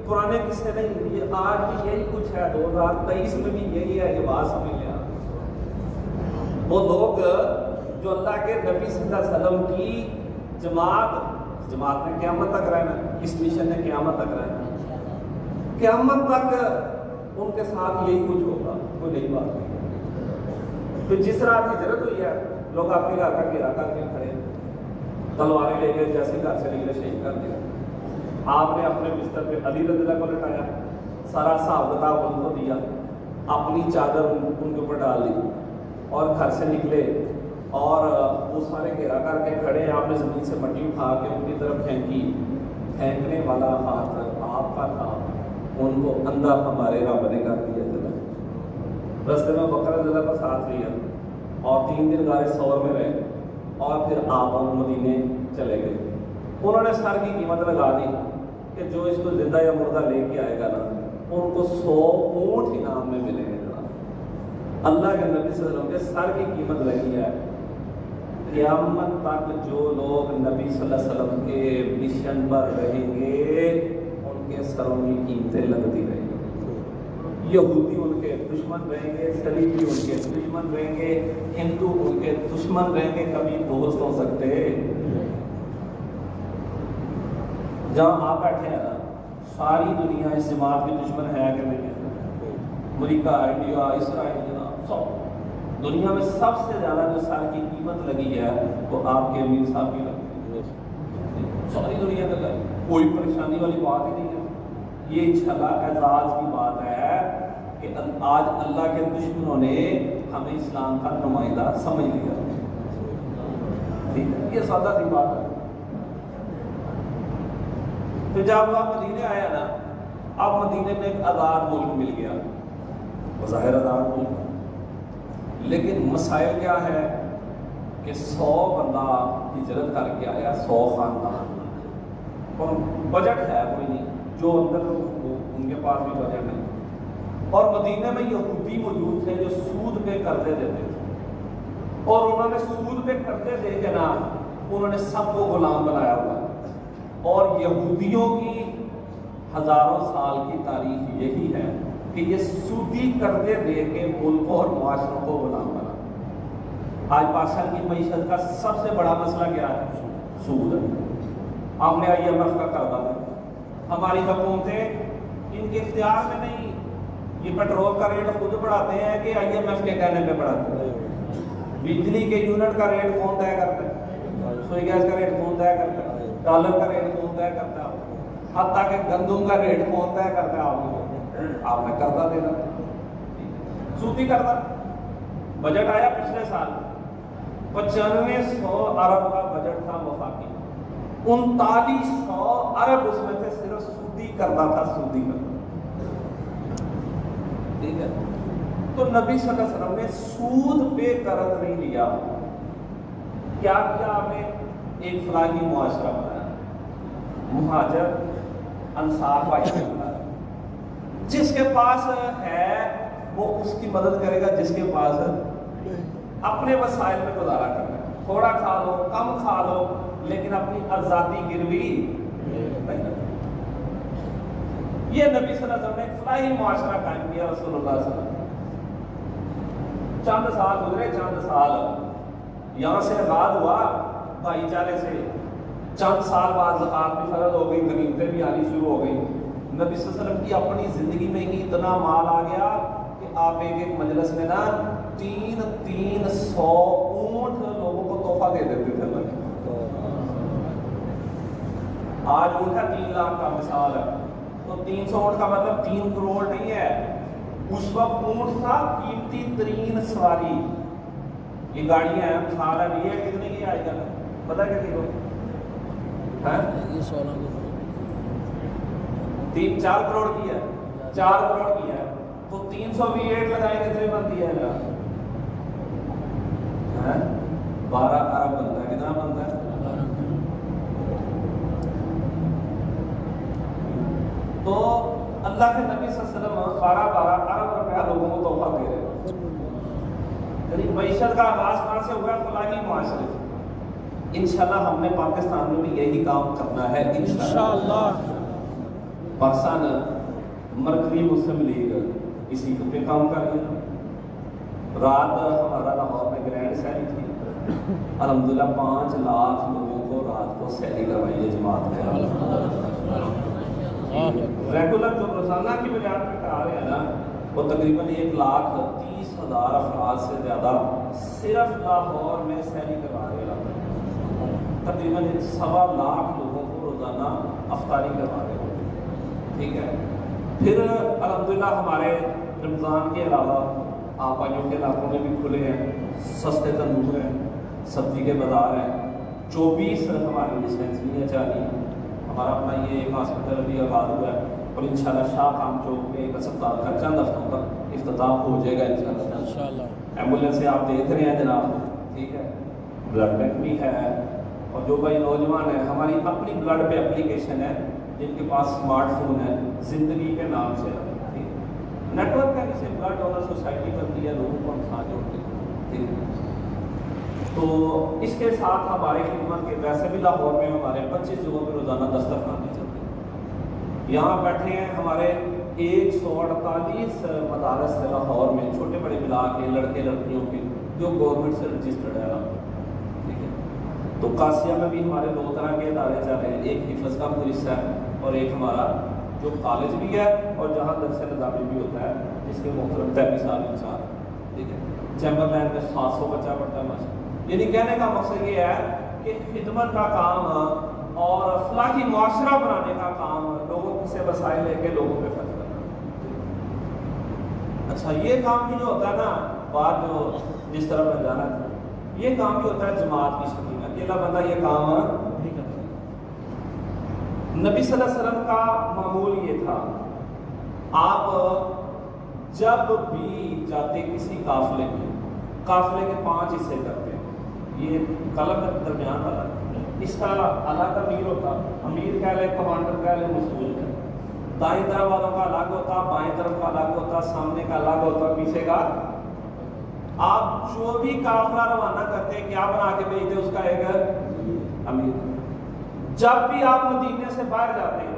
Speaker 1: پرانے قصے نہیں، یہ آج بھی یہی کچھ ہے، 2023 میں بھی یہی ہے، یہ بات سمجھ لیا۔ وہ لوگ جو اللہ کے نبی صلی اللہ علیہ وسلم کی جماعت نے قیامت تک رہنا، اس مشن نے قیامت تک رہنا، قیامت تک ان کے ساتھ یہی کچھ ہوگا، کوئی نئی بات نہیں۔ پھر جس طرح ہجرت ہوئی ہے، لوگ آپ کے گھر کا گھیرا کر کے کھڑے، تلواریں لے کے جیسے گھر سے نکلے شہید کر دیا۔ آپ نے اپنے بستر پہ علی رضی اللہ کو لٹایا، سارا حساب کتاب ان کو دیا، اپنی چادر ان کے اوپر ڈال دی اور گھر سے نکلے اور وہ سارے گھیرا کر کے کھڑے ہیں۔ آپ نے زمین سے مٹی اٹھا کے ان کی طرف پھینکی، پھینکنے والا ہاتھ آپ کا تھا، ان کو اندھا ہمارے رب نے کر دیا۔ رستے میں بکر رضی اللہ کا ساتھ لیا اور 3 دن غار ثور میں رہے اور پھر آپ مدینے چلے گئے۔ انہوں نے سر کی قیمت لگا دی کہ جو اس کو زندہ یا مردہ لے کے آئے گا نا ان کو 100 اونٹ انعام میں ملیں گے۔ اللہ کے نبی صلی اللہ علیہ وسلم کے سر کی قیمت لگی ہے۔ قیامت تک جو لوگ نبی صلی اللہ علیہ وسلم کے مشن پر رہیں گے ان کے سروں کی قیمتیں لگتی رہیں گی۔ یہودی ان کے دشمن رہیں گے، صلیبی ان کے دشمن رہیں گے، ہندو ان کے دشمن رہیں گے، کبھی دوست ہو سکتے۔ جہاں آپ بیٹھے ہیں نا ساری دنیا اس جماعت کی دشمن ہے کہ نہیں ہے؟ امریکہ، انڈیا، اسرائیل، جناب سب دنیا میں سب سے زیادہ جو سال کی قیمت لگی ہے وہ آپ کے امیر صاحب کی لگی ہے، ساری دنیا کا لگی، کوئی پریشانی والی بات ہی نہیں ہے۔ یہ انشاءاللہ اعزاز کی بات ہے کہ آج اللہ کے دشمنوں نے ہمیں اسلام کا نمائندہ سمجھ لیا، ٹھیک ہے، یہ سادہ سی بات ہے۔ تو جب آپ مدینے آیا نا، آپ مدینے میں ایک آزاد ملک مل گیا، بظاہر آزاد ملک، لیکن مسائل کیا ہے کہ 100 بندہ ہجرت کر کے آیا، 100 خاندان، اور بجٹ ہے کوئی نہیں، جو اندر ان کے پاس بھی بجٹ نہیں، اور مدینے میں یہودی موجود تھے جو سود پہ قرضے دیتے تھے، اور انہوں نے سود پہ قرضے دے کے نا انہوں نے سب کو غلام بنایا ہوا، اور یہودیوں کی ہزاروں سال کی تاریخ یہی ہے کہ یہ سودی قرضے دے کے ملکوں اور معاشروں کو غلام بنا۔ آج پاکستان کی معیشت کا سب سے بڑا مسئلہ کیا ہے؟ سود ہے۔ ہم نے IMF کا قرضہ ہے، ہماری حکومتیں ان کے اختیار میں نہیں، یہ پیٹرول کا ریٹ خود بڑھاتے ہیں کہ IMF کے کہنے پہ بڑھاتے ہیں، بجلی کے یونٹ کا ریٹ کون طے کرتا ہے؟ سوئی گیس کا ریٹ کون طے کرتا ہے؟ ڈالر کا ریٹ کون طے کرتا ہے؟ حتیٰ کہ گندم کا ریٹ کون طے کرتا ہے؟ آپ نے قرضہ دینا، سودی قرضہ۔ بجٹ آیا پچھلے سال 9500 ارب کا بجٹ تھا وفاقی، 3900 ارب اس میں سے صرف سودی قرضہ تھا، سودی قرضہ، ٹھیک ہے۔ تو نبی صلی اللہ علیہ وسلم نے سود پہ قرض نہیں لیا، کیا کیا؟ آپ نے ایک فلاحی معاشرہ بنایا، مہاجر انصار بھائی بنایا، جس کے پاس ہے وہ اس کی مدد کرے گا، جس کے پاس اپنے وسائل میں گزارا کرنا ہے، تھوڑا کھا لو، کم کھا لو، لیکن اپنی آزادی گروی نہیں کرنا۔ یہ نبی صلی اللہ علیہ وسلم نے ایک فلاحی معاشرہ قائم کیا، رسول اللہ صلی اللہ علیہ وسلم۔ چند سال گزرے، چند سال یہاں سے آغاز ہوا بھائی چارے سے، چند سال بعد زکوٰۃ بھی فرض ہو گئی، غنیمتیں بھی آنی شروع ہو گئی۔ نبی صلی اللہ علیہ وسلم کی اپنی زندگی میں ہی اتنا مال آ گیا کہ آپ ایک مجلس میں نا 300 اونٹ لوگوں کو تحفہ دے دیتے تھے۔ آج اونٹ ہے 3 لاکھ کا، مثال ہے، تو 300 اونٹ کا مطلب 3 کروڑ نہیں ہے۔ اس وقت اونٹ تھا قیمتی ترین سواری، یہ گاڑیاں ہیں، مثال ہے، یہ کتنے کی آج کل پتہ کتنی کو ہے؟ 4 کروڑ کی ہے، 4 کروڑ کی ہے، تو 300 V8 لگائے کتنے بنتی ہے؟ 12 ارب بنتا ہے۔ کتنا بنتا ہے؟ تو اللہ کے نبی صلی اللہ علیہ وسلم 12 ارب روپیہ لوگوں کو تحفہ دے رہے ہیں۔ یعنی معیشت کا آغاز کہاں سے ہوا؟ فلاحی معاشرے سے۔ انشاءاللہ ہم نے پاکستان میں بھی یہی کام کرنا ہے انشاءاللہ۔ پاکستان مرکزی مسلم لیگ اسی پہ کام کر رہی ہے۔ رات ہمارا لاہور میں گرینڈ سیری تھی، الحمدللہ 5 لاکھ لوگوں کو رات کو سیری کروائی ہے جماعت میں۔ ریگولر جو روزانہ کی بجائے میں کرا رہے ہیں نا، وہ تقریباً 1,30,000 افراد سے زیادہ صرف لاہور میں سیری کروا رہے ہیں، تقریباً 1.25 لاکھ لوگوں کو روزانہ افطاری کروا رہے ہیں، ٹھیک ہے۔ پھر الحمدللہ ہمارے رمضان کے علاوہ آبائیوں کے علاقوں میں بھی کھلے ہیں، سستے تندور ہیں، سبزی کے بازار ہیں، 24 ہماری ڈسپینسری ہے، 40 ہمارا اپنا یہ ایک ہاسپٹل بھی آباد ہوا ہے، اور انشاءاللہ شاہ خان چوک میں ایک اسپتال کا چند ہفتوں تک افتتاح ہو جائے گا انشاءاللہ۔ ایمبولینس سے آپ دیکھ رہے ہیں جناب، ٹھیک ہے، بلڈ بینک بھی ہے، اور جو بھائی نوجوان ہیں ہماری اپنی بلڈ پہ اپلیکیشن ہے، جن کے پاس اسمارٹ فون ہے، زندگی کے نام سے نیٹ ورک ہے، جسے بلڈ ڈونر سوسائٹی بنتی ہے، لوگوں کو ہم ساتھ جوڑتے ہیں، ٹھیک ہے۔ تو اس کے ساتھ ہماری خدمت کے ویسے بھی لاہور میں ہمارے 25 جگہوں پہ روزانہ دسترخوانے چلتے ہیں۔ یہاں بیٹھے ہیں ہمارے 148 مدارس ہے لاہور میں، چھوٹے بڑے ملا کے، لڑکے لڑکیوں کے، جو گورنمنٹ سے رجسٹرڈ ہے، ٹھیک ہے۔ تو قاسیہ میں بھی ہمارے 2 طرح کے ادارے چل رہے ہیں، ایک حفظ کا مدرسہ ہے اور ایک ہمارا جو کالج بھی ہے اور جہاں درس نظامی بھی ہوتا ہے، جس کے محترم 33 سال انسان، ٹھیک ہے، چیمبر لائن میں 700 بچہ پڑھتا ہے ماشاءاللہ۔ یعنی کہنے کا مقصد یہ ہے کہ خدمت کا کام اور فلاحی معاشرہ بنانے کا کام لوگوں سے وسائل لے کے لوگوں پہ خرچ کرنا۔ اچھا یہ کام بھی جو ہوتا ہے نا، بات جو جس طرح میں جانا تھا، یہ کام بھی ہوتا ہے جماعت کی شکل میں، اکیلا بندہ یہ کام نہیں کر سکتا۔ نبی صلی اللہ علیہ وسلم کا معمول یہ تھا، آپ جب بھی جاتے کسی قافلے میں، قافلے کے 5 حصے کرتے ہیں، یہ قلم کے درمیان والا، اس کا الگ امیر ہوتا، امیر کہہ لے، کمانڈر کہہ لے، مسئول کہہ لے، دائیں طرف والوں کا الگ ہوتا، بائیں طرف کا الگ ہوتا، سامنے کا الگ ہوتا، پیچھے کا۔ آپ جو بھی قافلہ روانہ کرتے کیا بنا کے بھیجتے، اس کا ایک امیر۔ جب بھی آپ مدینے سے باہر جاتے ہیں،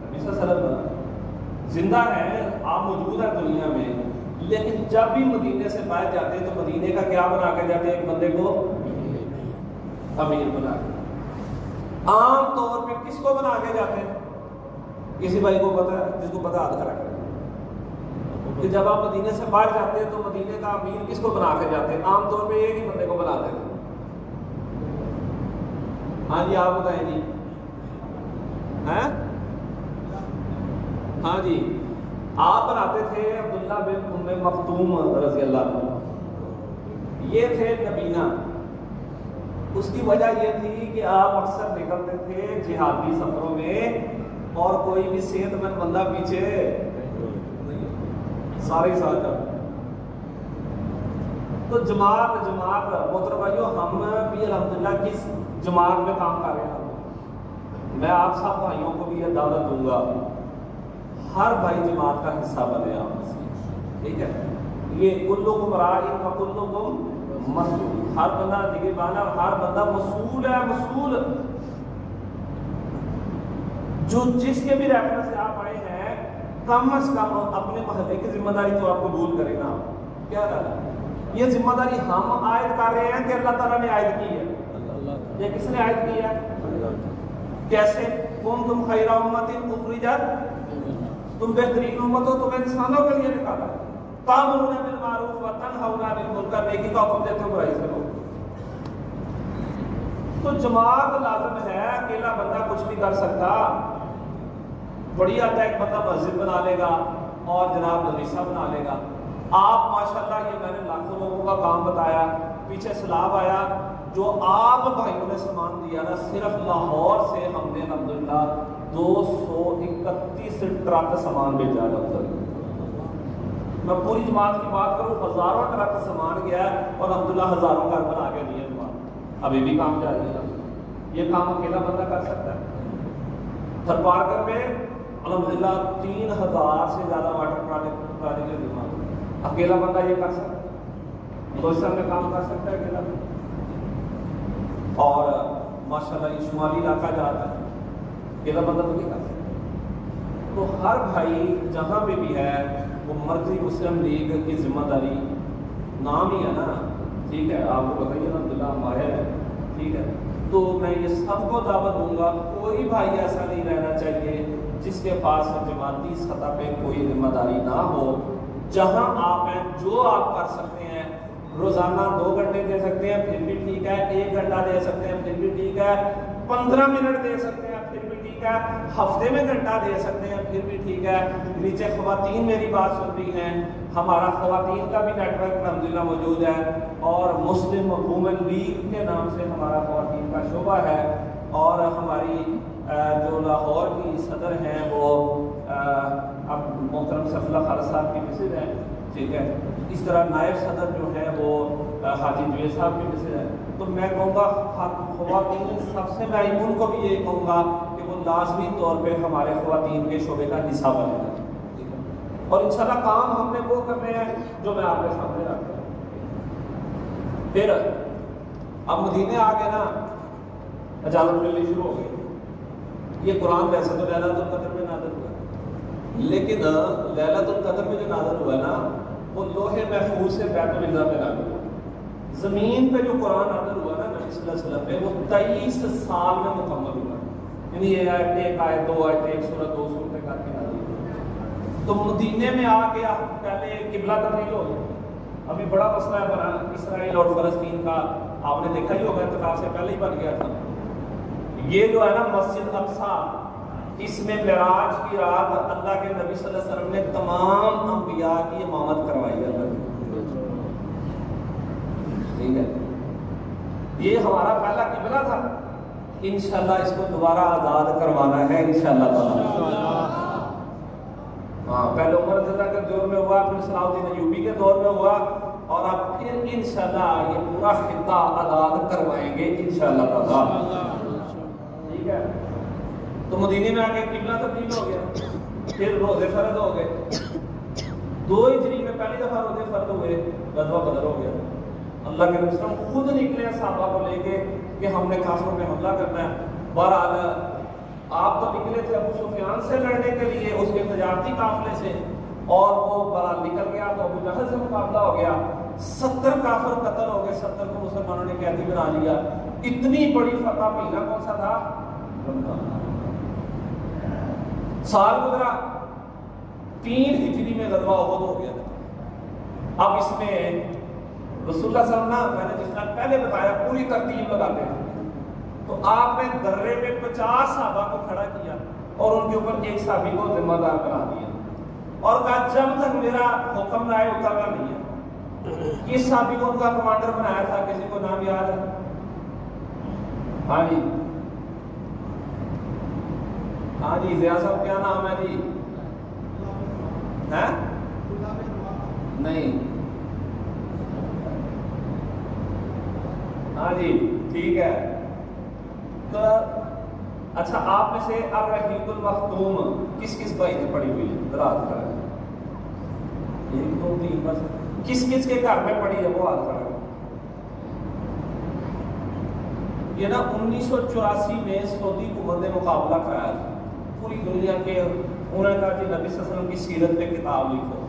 Speaker 1: نبی صلی اللہ علیہ وسلم زندہ ہیں، آپ موجود ہیں دنیا میں، لیکن جب بھی مدینے سے باہر جاتے ہیں تو مدینے کا کیا بنا کے جاتے ہیں؟ ایک بندے کو امیر بنا کے۔ عام طور پہ کس کو بنا کے جاتے ہیں؟ کسی بھائی کو پتا ہے؟ جس کو پتا ہاتھ کھڑا کرے کہ جب آپ مدینے سے باہر جاتے ہیں تو مدینے کا امیر کس کو بنا کے جاتے ہیں؟ عام طور پہ ایک ہی بندے کو بناتے ہیں۔ ہاں جی آپ بتائیں جی، ہاں جی آپ بناتے تھے عبداللہ بن ام مکتوم رضی اللہ عنہ، یہ تھے نبینا۔ اس کی وجہ یہ تھی کہ آپ اکثر نکلتے تھے جہادی سفروں میں اور کوئی بھی صحت مند بندہ پیچھے سارے ساتھ جاتے۔ تو جماعت محترم بھائیو، ہم بھی الحمدللہ کس جماعت میں کام کر رہے ہیں۔ میں آپ سب بھائیوں کو بھی یہ دعوت دوں گا، ہر بھائی جماعت کا حصہ بنے آپ میں سے، ٹھیک ہے؟ یہ کلکم راعٍ و کلکم مسئول، ہر بندہ نگہبان ہے اور ہر بندہ مسئول ہے۔ مسئول جو جس کے بھی ریفرنس سے آپ آئے ہیں، کم از کم اپنے محلے کی ذمہ داری تو آپ قبول کریں نا۔ کیا ہے یہ ذمہ داری ہم عائد کر رہے ہیں کہ اللہ تعالیٰ نے عائد کی ہے؟ یہ کس نے عائد کی ہے؟ کیسے؟ کنتم خیر امۃ اخرجت، تم بہترین امت ہو، تمہیں انسانوں کے لیے نکالا ہے، تأمرون بالمعروف و تنہون عن المنکر، نیکی کا حکم دیتے ہو برائی سے روکتے ہو۔ تو جماعت لازم ہے، اکیلا بندہ کچھ نہیں کر سکتا۔ بڑی آتا ہے ایک بندہ مسجد بنا لے گا اور جناب مدرسہ بنا لے گا۔ آپ ماشاءاللہ، یہ میں نے لاکھوں لوگوں کا کام بتایا، پیچھے سیلاب آیا، جو آپ بھائیوں نے سامان دیا نا، صرف لاہور سے ہم نے الحمدللہ 231 ٹرک سامان بھیجا ہے۔ میں پوری جماعت کی بات کروں، ہزاروں ٹرک سامان گیا ہے اور الحمدللہ ہزاروں گھر بنا کے دیے جماعت۔ ابھی بھی کام جاری ہے۔ یہ کام اکیلا بندہ کر سکتا ہے؟ تھر پارکر میں الحمدللہ 3000 سے زیادہ واٹر پروجیکٹ جماعت، اکیلا بندہ یہ کر سکتا ہے؟ کوئی سر میں کام کر سکتا ہے اکیلا؟ اور ماشاءاللہ یہ شمالی علاقہ جاتا ہے، اکیلا بندہ تو نہیں کر سکتا۔ تو ہر بھائی جہاں پہ بھی ہے، وہ مرکزی مسلم لیگ کی ذمہ داری، نام ہی ہے نا، ٹھیک ہے، آپ کو بتائیے الحمدللہ ہم ماہر ہیں، ٹھیک ہے۔ تو میں یہ سب کو دعوت دوں گا، کوئی بھائی ایسا نہیں رہنا چاہیے جس کے پاس جماعتی سطح پہ کوئی ذمہ داری نہ ہو۔ جہاں آپ ہیں، جو آپ کر سکتے ہیں، روزانہ 2 گھنٹے دے سکتے ہیں پھر بھی ٹھیک ہے، 1 گھنٹہ دے سکتے ہیں پھر بھی ٹھیک ہے، 15 منٹ دے سکتے ہیں پھر بھی ٹھیک ہے، ہفتے میں گھنٹہ دے سکتے ہیں پھر بھی ٹھیک ہے۔ نیچے خواتین میری بات سن رہی ہیں، ہمارا خواتین کا بھی نیٹ ورک الحمدللہ موجود ہے، اور مسلم وومن لیگ کے نام سے ہمارا خواتین کا شعبہ ہے، اور ہماری جو لاہور کی صدر ہیں وہ اب محترم سفلہ خالد صاحب کی مسز ہیں، ٹھیک ہے۔ اس طرح نائب صدر جو ہیں وہ حاجی جوید صاحب کی مسز ہیں۔ تو میں کہوں گا خواتین سب سے میں ان کو بھی یہ کہوں گا کہ وہ لازمی طور پہ ہمارے خواتین کے شعبے کا حصہ بنے گا، اور انشاءاللہ کام ہم نے وہ کرنے ہیں جو میں آپ کے سامنے رکھتا ہوں۔ پھر اب مدینے آ گئے نا، اجازت ملنی شروع ہو گئی۔ یہ قرآن ویسے تو لیلۃ القدر میں نازل ہوا، لیکن لیلۃ القدر میں جو نازل ہوا نا، وہ لوح محفوظ سے بیت العزا پہ نازل ہوا۔ زمین پہ جو قرآن نازل ہوا نا نبی صلی اللہ علیہ وسلم پہ، وہ 23 سال میں مکمل ہوا۔ یعنی یہ ایک آیت دو آیت ایک سورت دو سورتیں کر کے نازل ہوئی۔ تو مدینے میں آ کے پہلے قبلہ تبدیل ہو گیا۔ ابھی بڑا مسئلہ ہے بنا اسرائیل اور فلسطین کا، آپ نے دیکھا ہی ہوگا انتخاب سے پہلے ہی بن گیا تھا۔ یہ جو ہے نا مسجد اقصیٰ، اس میں معراج کی رات اللہ کے نبی صلی اللہ علیہ وسلم نے تمام انبیاء کی امامت کروائی ہے۔ ٹھیک ہے، یہ ہمارا پہلا قبلہ تھا، انشاءاللہ اس کو دوبارہ آزاد کروانا ہے انشاءاللہ تعالی۔ ہاں، پہلے عمر رضی اللہ کے دور میں ہوا، پھر صلاح الدین ایوبی کے دور میں ہوا، اور اب پھر انشاءاللہ یہ پورا خطہ آزاد کروائیں گے انشاءاللہ تعالی۔ ٹھیک ہے، تو مدینے میں آ کے قبلہ تبدیل ہو گیا، پھر روزے فرض ہو گئے۔ 2 ہجری میں پہلی دفعہ روزے فرض ہوئے، غزوہ بدر ہو گیا۔ اللہ کے نبی صلی اللہ علیہ وسلم خود نکلے صحابہ کو لے کے کہ ہم نے کافروں پہ حملہ کرنا ہے۔ بہرحال آپ تو نکلے تھے ابو سفیان سے لڑنے کے لیے، اس کے تجارتی قافلے سے، اور وہ بہرحال نکل گیا تو ابو جہل سے مقابلہ ہو گیا۔ 70 کافر قتل ہو گئے، 70 کو مسلمانوں نے قیدی بنا لیا۔ اتنی بڑی فتح مہینہ کون سا تھا؟ سال گزرا، 3 ہجری میں غزوہ احد ہو گیا تھا۔ اب اس میں رسول اللہ صلی اللہ علیہ وسلم، میں نے جس طرح پہلے بتایا، پوری ترتیب لگاتے ہیں، تو آپ نے درے پہ 50 صحابہ کو کھڑا کیا اور ان کے اوپر ایک صحابی کو ذمہ دار بنا دیا، اور کہا جب تک میرا حکم نہ آئے اترنا نہیں ہے۔ کس صحابی کو ان کا کمانڈر بنایا تھا؟ کسی کو نام یاد ہے؟ ہاں جی، ہاں جی، ضیاء صاحب کیا نام ہے جی؟ نہیں، ہاں جی ٹھیک ہے۔ تو اچھا، آپ میں سے الرحیق المختوم کس کس بھائی نے پڑھی ہوئی ہے؟ ذرا کریں، 1 2 3 بس، کس کس کے گھر میں پڑھی ہے وہ ہاتھ کھڑا کریں۔ یہ نا 1984 میں سعودی حکومت نے مقابلہ کرایا تھا پوری دنیا کے، انہوں نے کہا کہ نبی صلی اللہ علیہ وسلم کی سیرت پہ کتاب لکھو،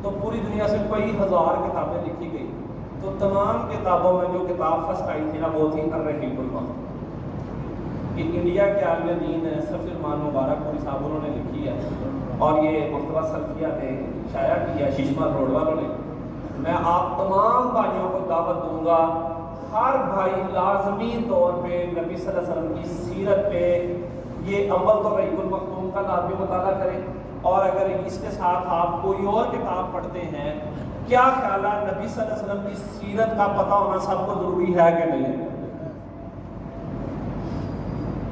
Speaker 1: تو پوری دنیا سے کئی ہزار کتابیں لکھی گئی، تو تمام کتابوں میں جو کتاب فرسٹ آئی تھی نا وہ تھی الرحیق المختوم۔ یہ انڈیا کے عالم دین ہے سفیر مان مبارک پوری صاحب انہوں نے لکھی ہے، اور یہ مکتبہ سلفیہ نے شائع کیا ششمہ روڈ والوں نے۔ میں آپ تمام بھائیوں کو دعوت دوں گا، ہر بھائی لازمی طور پہ نبی صلی اللہ علیہ وسلم کی سیرت پہ یہ عمل تو رحیق المختوم کا لازمی مطالعہ کریں، اور اگر اس کے ساتھ آپ کوئی اور کتاب پڑھتے ہیں، کیا خیال ہے نبی صلی اللہ علیہ وسلم کی سیرت کا پتہ ہونا سب کو ضروری ہے کہ نہیں ہے؟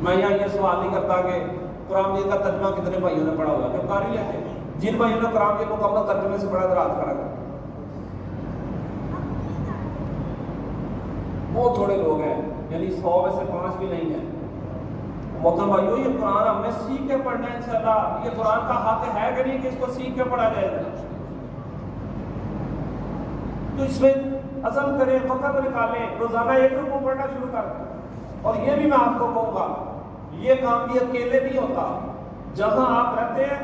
Speaker 1: میں یہاں یہ سوال نہیں کرتا کہ قرآن مجید کا ترجمہ کتنے بھائیوں نے پڑھا ہوا ہے، کر ہی لیتے ہیں۔ جن بھائیوں نے قرآن مجید مکمل ترجمے سے پڑھا رات کھڑا کر، بہت تھوڑے لوگ ہیں، یعنی 100 میں سے 5 بھی نہیں ہیں۔ محترم بھائیو، یہ قرآن ہم نے سیکھ کے پڑھنا ہے انشاءاللہ۔ یہ قرآن کا حق ہے کہ نہیں کہ اس کو سیکھ کے پڑھا جائے گا؟ تو اس میں عزم کریں، وقت نکالیں، روزانہ 1 رکوع پڑھنا شروع کر دیں۔ اور یہ بھی میں آپ کو کہوں گا، یہ کام بھی اکیلے نہیں ہوتا۔ جہاں آپ رہتے ہیں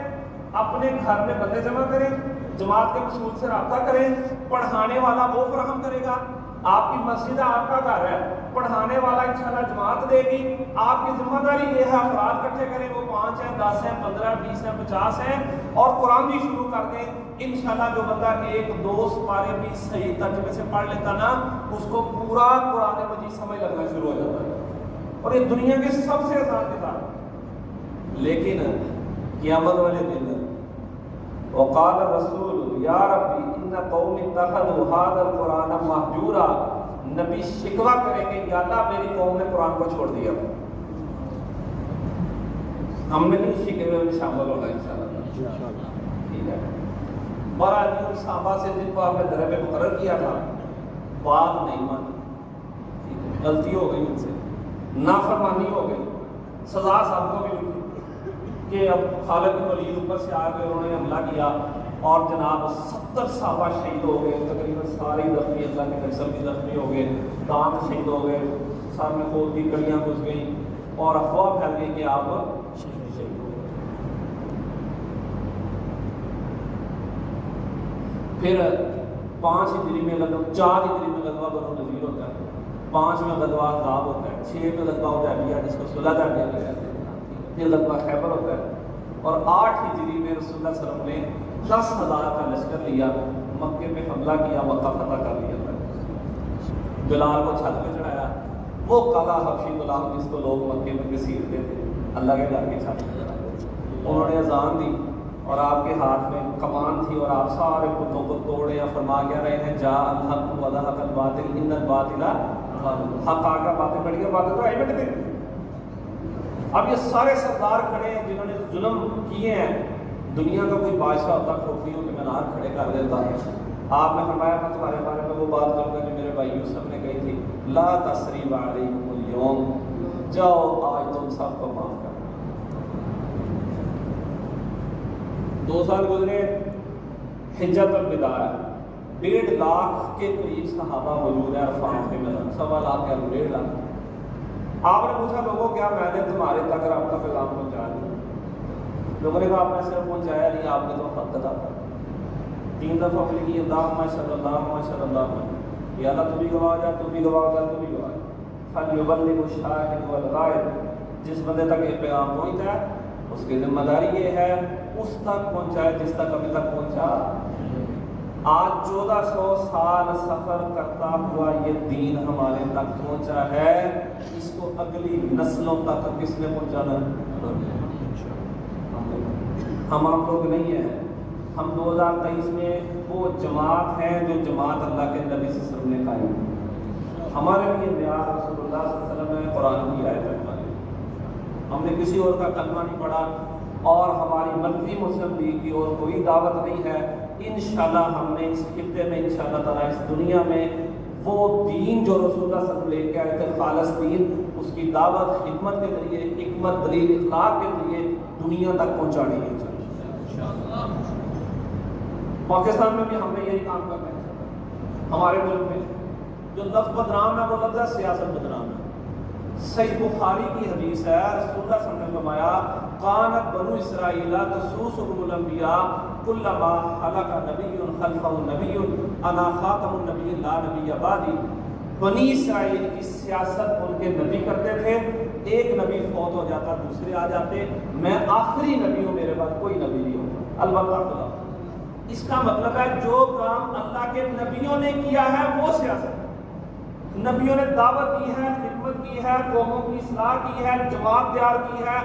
Speaker 1: اپنے گھر میں بندے جمع کریں، جماعت کے مشہور سے رابطہ کریں، پڑھانے والا وہ فراہم کرے گا۔ آپ کی مسجد آپ کا گھر ہے، پڑھانے والا انشاءاللہ جماعت دے گی۔ آپ کی ذمہ داری یہ ہے افراد اکٹھے کریں، وہ 5 ہیں، 10 ہیں، 15 20 ہیں، 50 ہیں، اور قرآن بھی شروع کر دیں۔ انشاءاللہ جو بندہ 1 2 سپارے بھی صحیح ترجمے سے پڑھ لیتا نا، اس کو پورا قرآن مجید سمجھ لگنا شروع ہو جاتا ہے، اور یہ دنیا کی سب سے آسان کتاب ہے۔ لیکن قیامت والے دن وقال الرسول یا ربی ان قوم اتخذوا هذا القرآن مہجورا، نبی شکوہ کریں گے یا اللہ میری قوم نے قرآن کو چھوڑ دیا۔ ہم نے نہیں شکوے میں شامل ہونا انشاءاللہ، ٹھیک ہے۔ بارہ دن صحابہ سے جن کو آپ نے درے پہ مقرر کیا تھا، بات نہیں مانی، غلطی ہو گئی ان سے، نافرمانی ہو گئی، سزا صاحب کو بھی ملی کہ اب خالد بن ولید اوپر سے آ گئے، انہوں نے حملہ کیا، اور جناب 70 صحابہ شہید ہو گئے، تقریباً سارے زخمی اللہ کے نبی بھی زخمی ہو گئے، دانت شہید ہو گئے، سر میں خود کی کڑیاں گھس گئیں، اور افواہ پھیل گئی کہ آپ شہید ہو گئے۔ پھر 5 ہجری میں غزوہ، 4 ہجری میں غزوہ بنو نذیر ہوتا ہے، 5 میں غزوہ احزاب ہوتا ہے، 6 میں غزوہ حدیبیہ جس کو صلح حدیبیہ کہتے ہیں، یہ غزوہ خیبر ہوتا ہے، اور 8 ہجری میں رسول اللہ صلی اللہ علیہ وسلم نے 10,000 کا لشکر لیا، مکے پہ حملہ کیا، مکہ فتح کر لیا تھا۔ بلال کو چھت پہ چڑھایا، وہ کالا حبشی غلام جس کو لوگ مکے میں گھسیٹتے تھے، اللہ کے گھر کی چھت پہ چڑھایا، انہوں نے اذان دی اور آپ کے ہاتھ میں کمان تھی اور آپ سارے بتوں کو توڑے یا فرما کیا رہے ہیں جا الحق و ذہق الباطل ان الباطل حق آ کا باتیں بڑھ گیا، باتیں تو آئی بیٹھے تھے۔ اب یہ سارے سردار کھڑے ہیں جنہوں نے ظلم کیے ہیں، دنیا کا کوئی بادشاہ ہوتا کھوپڑیوں کے مینار کھڑے کر دیتا ہے۔ آپ نے فرمایا میں تمہارے بارے میں وہ بات کروں گا جو میرے بھائی یوسف نے کہی تھی، لا تثریب علیکم اليوم، جاؤ آج تم سب کو معاف کر۔ 2 سال گزرے، حجۃ الوداع ہے، 1.5 لاکھ کے قریب صحابہ موجود ہیں عرفات کے میدان، 1.25 لاکھ کے 1.5 لاکھ۔ آپ نے پوچھا لوگوں کیا میں نے تمہارے تک رب کا پیغام پہنچا دیا؟ لوگوں نے کہا آپ نے صرف پہنچایا نہیں، آپ نے تو حق ادا کر۔ 3 دفعہ بولی کہ اللہم اشہد اللہم اشہد اللہم، یا اللہ تو بھی گواہ جا، تو بھی گواہ جا، تو بھی گواہ جا۔ فلیبلغ الشاہد والغائب، جس بندے تک یہ پیغام پہنچتا ہے اس کی ذمہ داری یہ ہے اس تک پہنچائے جس تک ابھی تک پہنچا۔ آج 1400 سال سفر کرتا ہوا یہ دین ہمارے تک پہنچا ہے، اس کو اگلی نسلوں تک کس نے پہنچانا ہے؟ ہم عام لوگ نہیں ہیں، ہم 2023 میں وہ جماعت ہیں جو جماعت اللہ کے نبی صلی اللہ علیہ وسلم نے قائم کی۔ ہمارے لیے معیار رسول اللہ صلی اللہ علیہ وسلم نے قرآن کی آیت ہے، ہم نے کسی اور کا کلمہ نہیں پڑھا، اور ہماری منفی مسلم لیگ کی اور کوئی دعوت نہیں ہے۔ انشاءاللہ ہم نے اس خطے میں انشاءاللہ تعالیٰ اس دنیا میں وہ دین جو رسول اللہ صلی اللہ علیہ وسلم لے کے آئے تھے خالص دین، اس کی دعوت خدمت کے ذریعے، حکمت دلیل اخلاق کے ذریعے دنیا تک پہنچانی ہے۔ پاکستان میں بھی ہم نے یہی کام کرنا ہے۔ ہمارے ملک میں جو لفظ بدنام ہے وہ لفظ ہے سیاست بدنام ہے۔ صحیح بخاری کی حدیث ہے، رسول اللہ صلی اللہ علیہ وسلم نے فرمایا کانت بنو اسرائیل تسوسهم الانبیاء کلما خلق نبی خلفہ نبی انا خاتم النبی لا نبی بعدی۔ بنی اسرائیل کی سیاست ان کے نبی کرتے تھے، ایک نبی فوت ہو جاتا دوسرے آ جاتے، میں آخری نبی ہوں، میرے بعد کوئی نبی نہیں ہوگا البتہ خدا۔ اس کا مطلب ہے جو کام اللہ کے نبیوں نے کیا ہے وہ سیاست، نبیوں نے دعوت دی ہے، خدمت کی ہے، قوموں کی اصلاح کی ہے، جماعت تیار کی ہے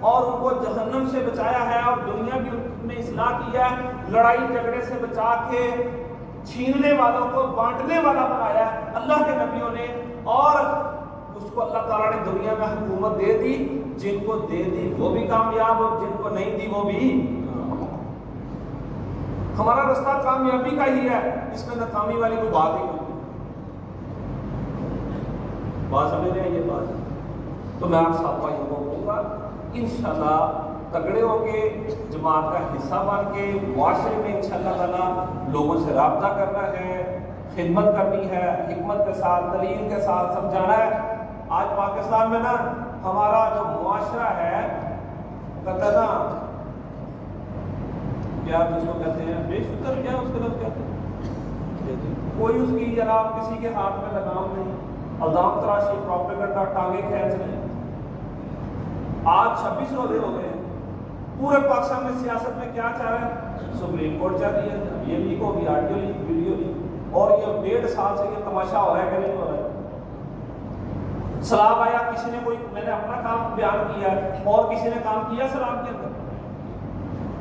Speaker 1: اور ان کو جہنم سے بچایا ہے، اور دنیا بھی میں اصلاح کی ہے، لڑائی جھگڑے سے بچا کے چھیننے والوں کو بانٹنے والا بنایا ہے اللہ کے نبیوں نے، اور اس کو اللہ تعالیٰ نے دنیا میں حکومت دے دی، جن کو دے دی وہ بھی کامیاب اور جن کو نہیں دی وہ بھی۔ ہمارا رستہ کامیابی کا ہی ہے، اس میں ناکامی والی کوئی بات ہی نہیں۔ بات سمجھ رہے ہیں یہ بات؟ تو میں آپ صاحب بھائیوں کو کہوں گا انشاءاللہ تگڑے ہو کے جماعت کا حصہ بن کے معاشرے میں انشاءاللہ تعالیٰ لوگوں سے رابطہ کرنا ہے، خدمت کرنی ہے، حکمت کے ساتھ دلیل کے ساتھ سمجھانا ہے۔ آج پاکستان میں نا ہمارا جو معاشرہ ہے کہتا نا کیا جس کو کہتے ہیں بے شکر، کیا اس کے لفظ کہتے ہیں، کوئی اس کی جناب کسی کے ہاتھ میں لگام نہیں، الزام تراشی، پروپیگنڈا، ٹانگیں کھینچنے۔ آج 26 روزے ہو گئے ہیں، پورے پاکستان میں سیاست میں کیا چاہ رہا ہے؟ سپریم کورٹ چاہ رہی ہے، یہ لیک ہوگی، آڈیو لیک، ویڈیو لیک، اور یہ 1.5 سال سے یہ تماشا ہو رہا ہے کہ نہیں ہو رہا ہے؟ سلام آیا، کسی نے کوئی، میں نے اپنا کام بیان کیا اور کسی نے کام کیا سلام کے اندر؟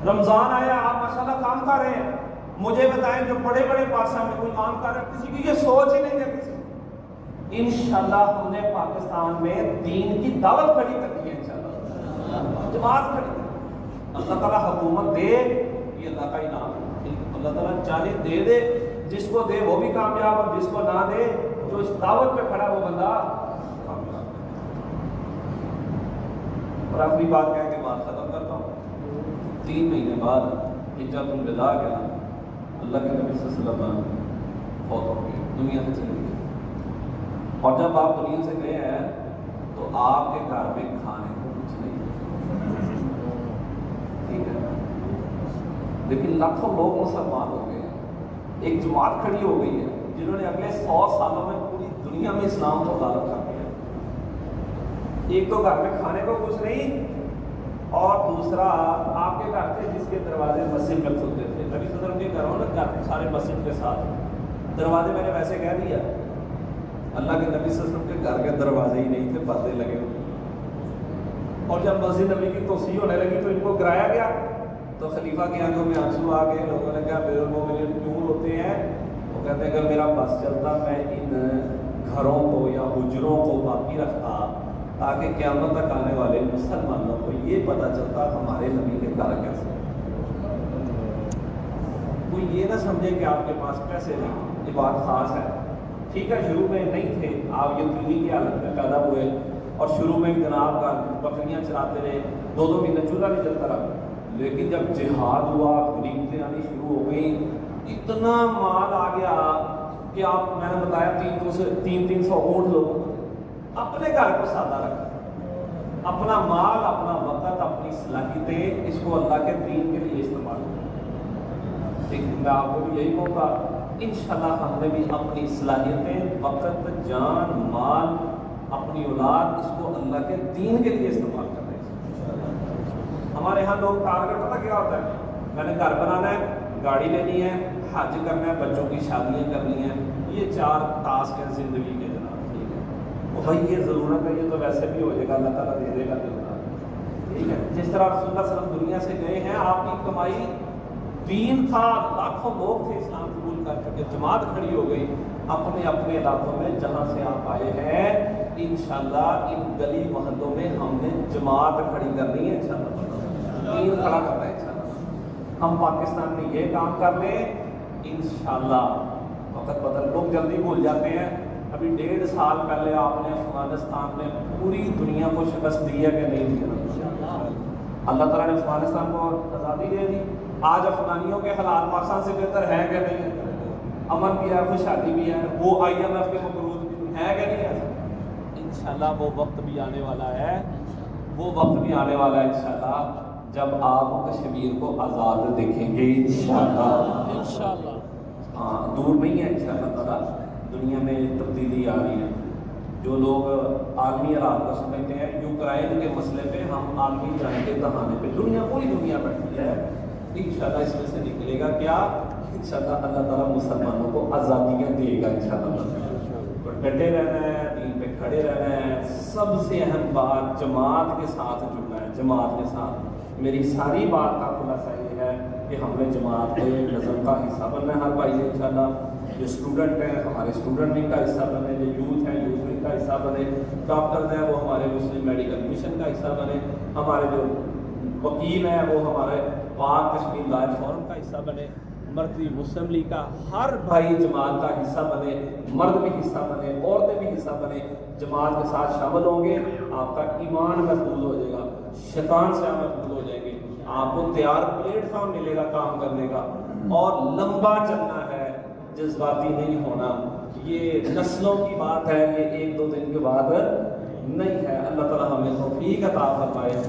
Speaker 1: رمضان آیا، آپ ماشاءاللہ کام کر رہے ہیں، مجھے بتائیں جو بڑے بڑے پاکستان میں کوئی کام کر رہا ہے؟ کسی کی یہ سوچ ہی نہیں ہے کسی۔ انشاءاللہ ہم نے پاکستان میں دین کی دعوت کھڑی کرنی ہے، انشاءاللہ جماعت کھڑی کرنی۔ اللہ تعالیٰ حکومت دے، یہ اللہ کا انعام ہے، اللہ تعالیٰ چاہے دے دے، جس کو دے وہ بھی کامیاب، اور جس کو نہ دے جو اس دعوت پہ کھڑا وہ بندہ کامیاب۔ اور آخری بات کہہ کے بات ختم کرتا ہوں، 3 مہینے بعد حجۃ الوداع کے نام اللہ کے نبی صلی اللہ علیہ وسلم فوت ہو گئے، دنیا سے چلے گئے، اور جب آپ دنیا سے گئے ہیں تو آپ کے گھر میں کھانے کو کچھ نہیں، ٹھیک ہے، لیکن لاکھوں لوگ مسلمان ہو گئے ہیں، ایک جماعت کھڑی ہو گئی ہے جنہوں نے اگلے 100 سالوں میں پوری دنیا میں اسلام کو غالب کر دیا۔ ایک تو گھر میں کھانے کو کچھ نہیں، اور دوسرا آپ کے گھر تھے جس کے دروازے مسجد میں کھلتے تھے، نبی صلی اللہ علیہ وسلم کے گھروں نا گھر سارے مسجد کے ساتھ، دروازے میں نے ویسے کہہ دیا، اللہ کے نبی صلی اللہ علیہ وسلم کے گھر کے دروازے ہی نہیں تھے، پردے لگے ہوئے، اور جب مسجد نبی کی توسیع ہونے لگی تو ان کو گرایا گیا، تو خلیفہ کی آنکھوں میں آنسو آ گئے، لوگوں نے کہا امیر المومنین کیوں روتے ہیں؟ وہ کہتے ہیں کہ میرا بس چلتا میں ان گھروں کو یا حجروں کو باقی رکھتا تاکہ قیامت تک آنے والے مسلمانوں کو یہ پتہ چلتا ہمارے نبی کے گھر کیسے، کوئی یہ نہ سمجھے کہ آپ کے پاس پیسے نہیں، یہ بات خاص ہے، ٹھیک ہے شروع میں نہیں تھے، آپ یتیمی کی حالت میں پیدا ہوئے اور شروع میں جناب کا بکریاں چراتے رہے، 2 مہینے چولہا نہیں جلتا رہا، لیکن جب جہاد ہوا، غنیمتیں آنی شروع ہو گئیں، اتنا مال آ گیا کہ آپ میں نے بتایا 300 اونٹ لوگوں کو اپنے گھر کو سادہ رکھا، اپنا مال، اپنا وقت، اپنی صلاحیتیں اس کو اللہ کے دین کے لیے استعمال کریں۔ لیکن میں آپ کو بھی یہی کہوں گا انشاءاللہ ہم نے بھی اپنی صلاحیتیں، وقت، جان، مال، اپنی اولاد اس کو اللہ کے دین کے لیے استعمال کرنا ہے۔ ہمارے ہاں لوگ ٹارگٹ پتہ کیا ہوتا ہے؟ میں نے گھر بنانا ہے، گاڑی لینی ہے، حج کرنا ہے، بچوں کی شادیاں کرنی ہیں، یہ 4 ٹاسک ہیں زندگی کے جناب، ٹھیک ہے وہ بھائی یہ ضرورت ہے، یہ تو ویسے بھی ہو جائے گا، اللہ تعالیٰ دے دے گا ٹھیک ہے۔ جس طرح رسول اللہ صلی اللہ علیہ وسلم دنیا سے گئے ہیں، آپ کی کمائی دین تھا، لاکھوں لوگ تھے اسلام قبول کر چکے، جماعت کھڑی ہو گئی، اپنے اپنے علاقوں میں جہاں سے آپ آئے ہیں انشاءاللہ ان گلی محلوں میں ہم نے جماعت کھڑی کرنی ہے، انشاءاللہ دین کھڑا کرنا ہے، انشاءاللہ ہم پاکستان میں یہ کام کر لیں انشاءاللہ۔ وقت بدل، لوگ جلدی بھول جاتے ہیں، ابھی 1.5 سال پہلے آپ نے افغانستان میں پوری دنیا کو شکست دی ہے کہ نہیں دی؟ اللہ تعالیٰ نے افغانستان کو آزادی دے دی، آج افغانیوں کے حالات پاکستان سے بہتر ہے کہ نہیں ہے؟ امن بھی ہے، خوشحالی بھی ہے، وہ IMF کے مقروض بھی ہے کہ نہیں ہے؟ انشاءاللہ وہ وقت بھی آنے والا ہے، وہ وقت بھی آنے والا ہے انشاءاللہ جب آپ کشمیر کو آزاد دیکھیں گے انشاءاللہ۔ ہاں دور نہیں ہے انشاءاللہ تعالیٰ، دنیا میں تبدیلی آ رہی ہے، جو لوگ عالمی حالات کو سمجھتے ہیں، یوکرائن کے مسئلے پہ ہم عالمی جنگ کے بہانے پہ پوری دنیا بیٹھی ہے، انشاءاللہ اس میں سے نکلے گا کیا؟ انشاءاللہ اللہ تعالیٰ مسلمانوں کو آزادیاں دے گا انشاءاللہ۔ ڈٹے رہنا ہے، دین پہ کھڑے رہنا ہے، سب سے اہم بات جماعت کے ساتھ جڑنا ہے، جماعت کے ساتھ۔ میری ساری بات کا خلاصہ یہ ہے کہ ہم نے جماعت کے نظم کا حصہ بننا ہے، ہر بھائی نے انشاءاللہ، جو اسٹوڈنٹ ہیں ہمارے اسٹوڈنٹ ونگ کا حصہ بنے، جو یوتھ ہیں یوتھ ونگ کا حصہ بنے، ڈاکٹرز ہیں وہ ہمارے مسلم میڈیکل مشن کا حصہ بنے، ہمارے جو وکیل ہیں وہ ہمارے پاک کشمیر لائر فورم کا حصہ بنے، مرکزی مسلم لیگ کا ہر بھائی جماعت کا حصہ بنے، مرد بھی حصہ بنے، عورتیں بھی حصہ بنے، جماعت کے ساتھ شامل ہوں گے، آپ کا ایمان محفوظ ہو جائے گا، شیطان سے آپ محفوظ ہو جائیں گے، آپ کو تیار پلیٹ فارم ملے گا کام کرنے کا، اور لمبا چلنا ہے، جذباتی نہیں ہونا، یہ نسلوں کی بات ہے، یہ 1-2 دن کے بعد نہیں ہے۔ اللہ تعالیٰ ہمیں توفیق عطا فرمائے۔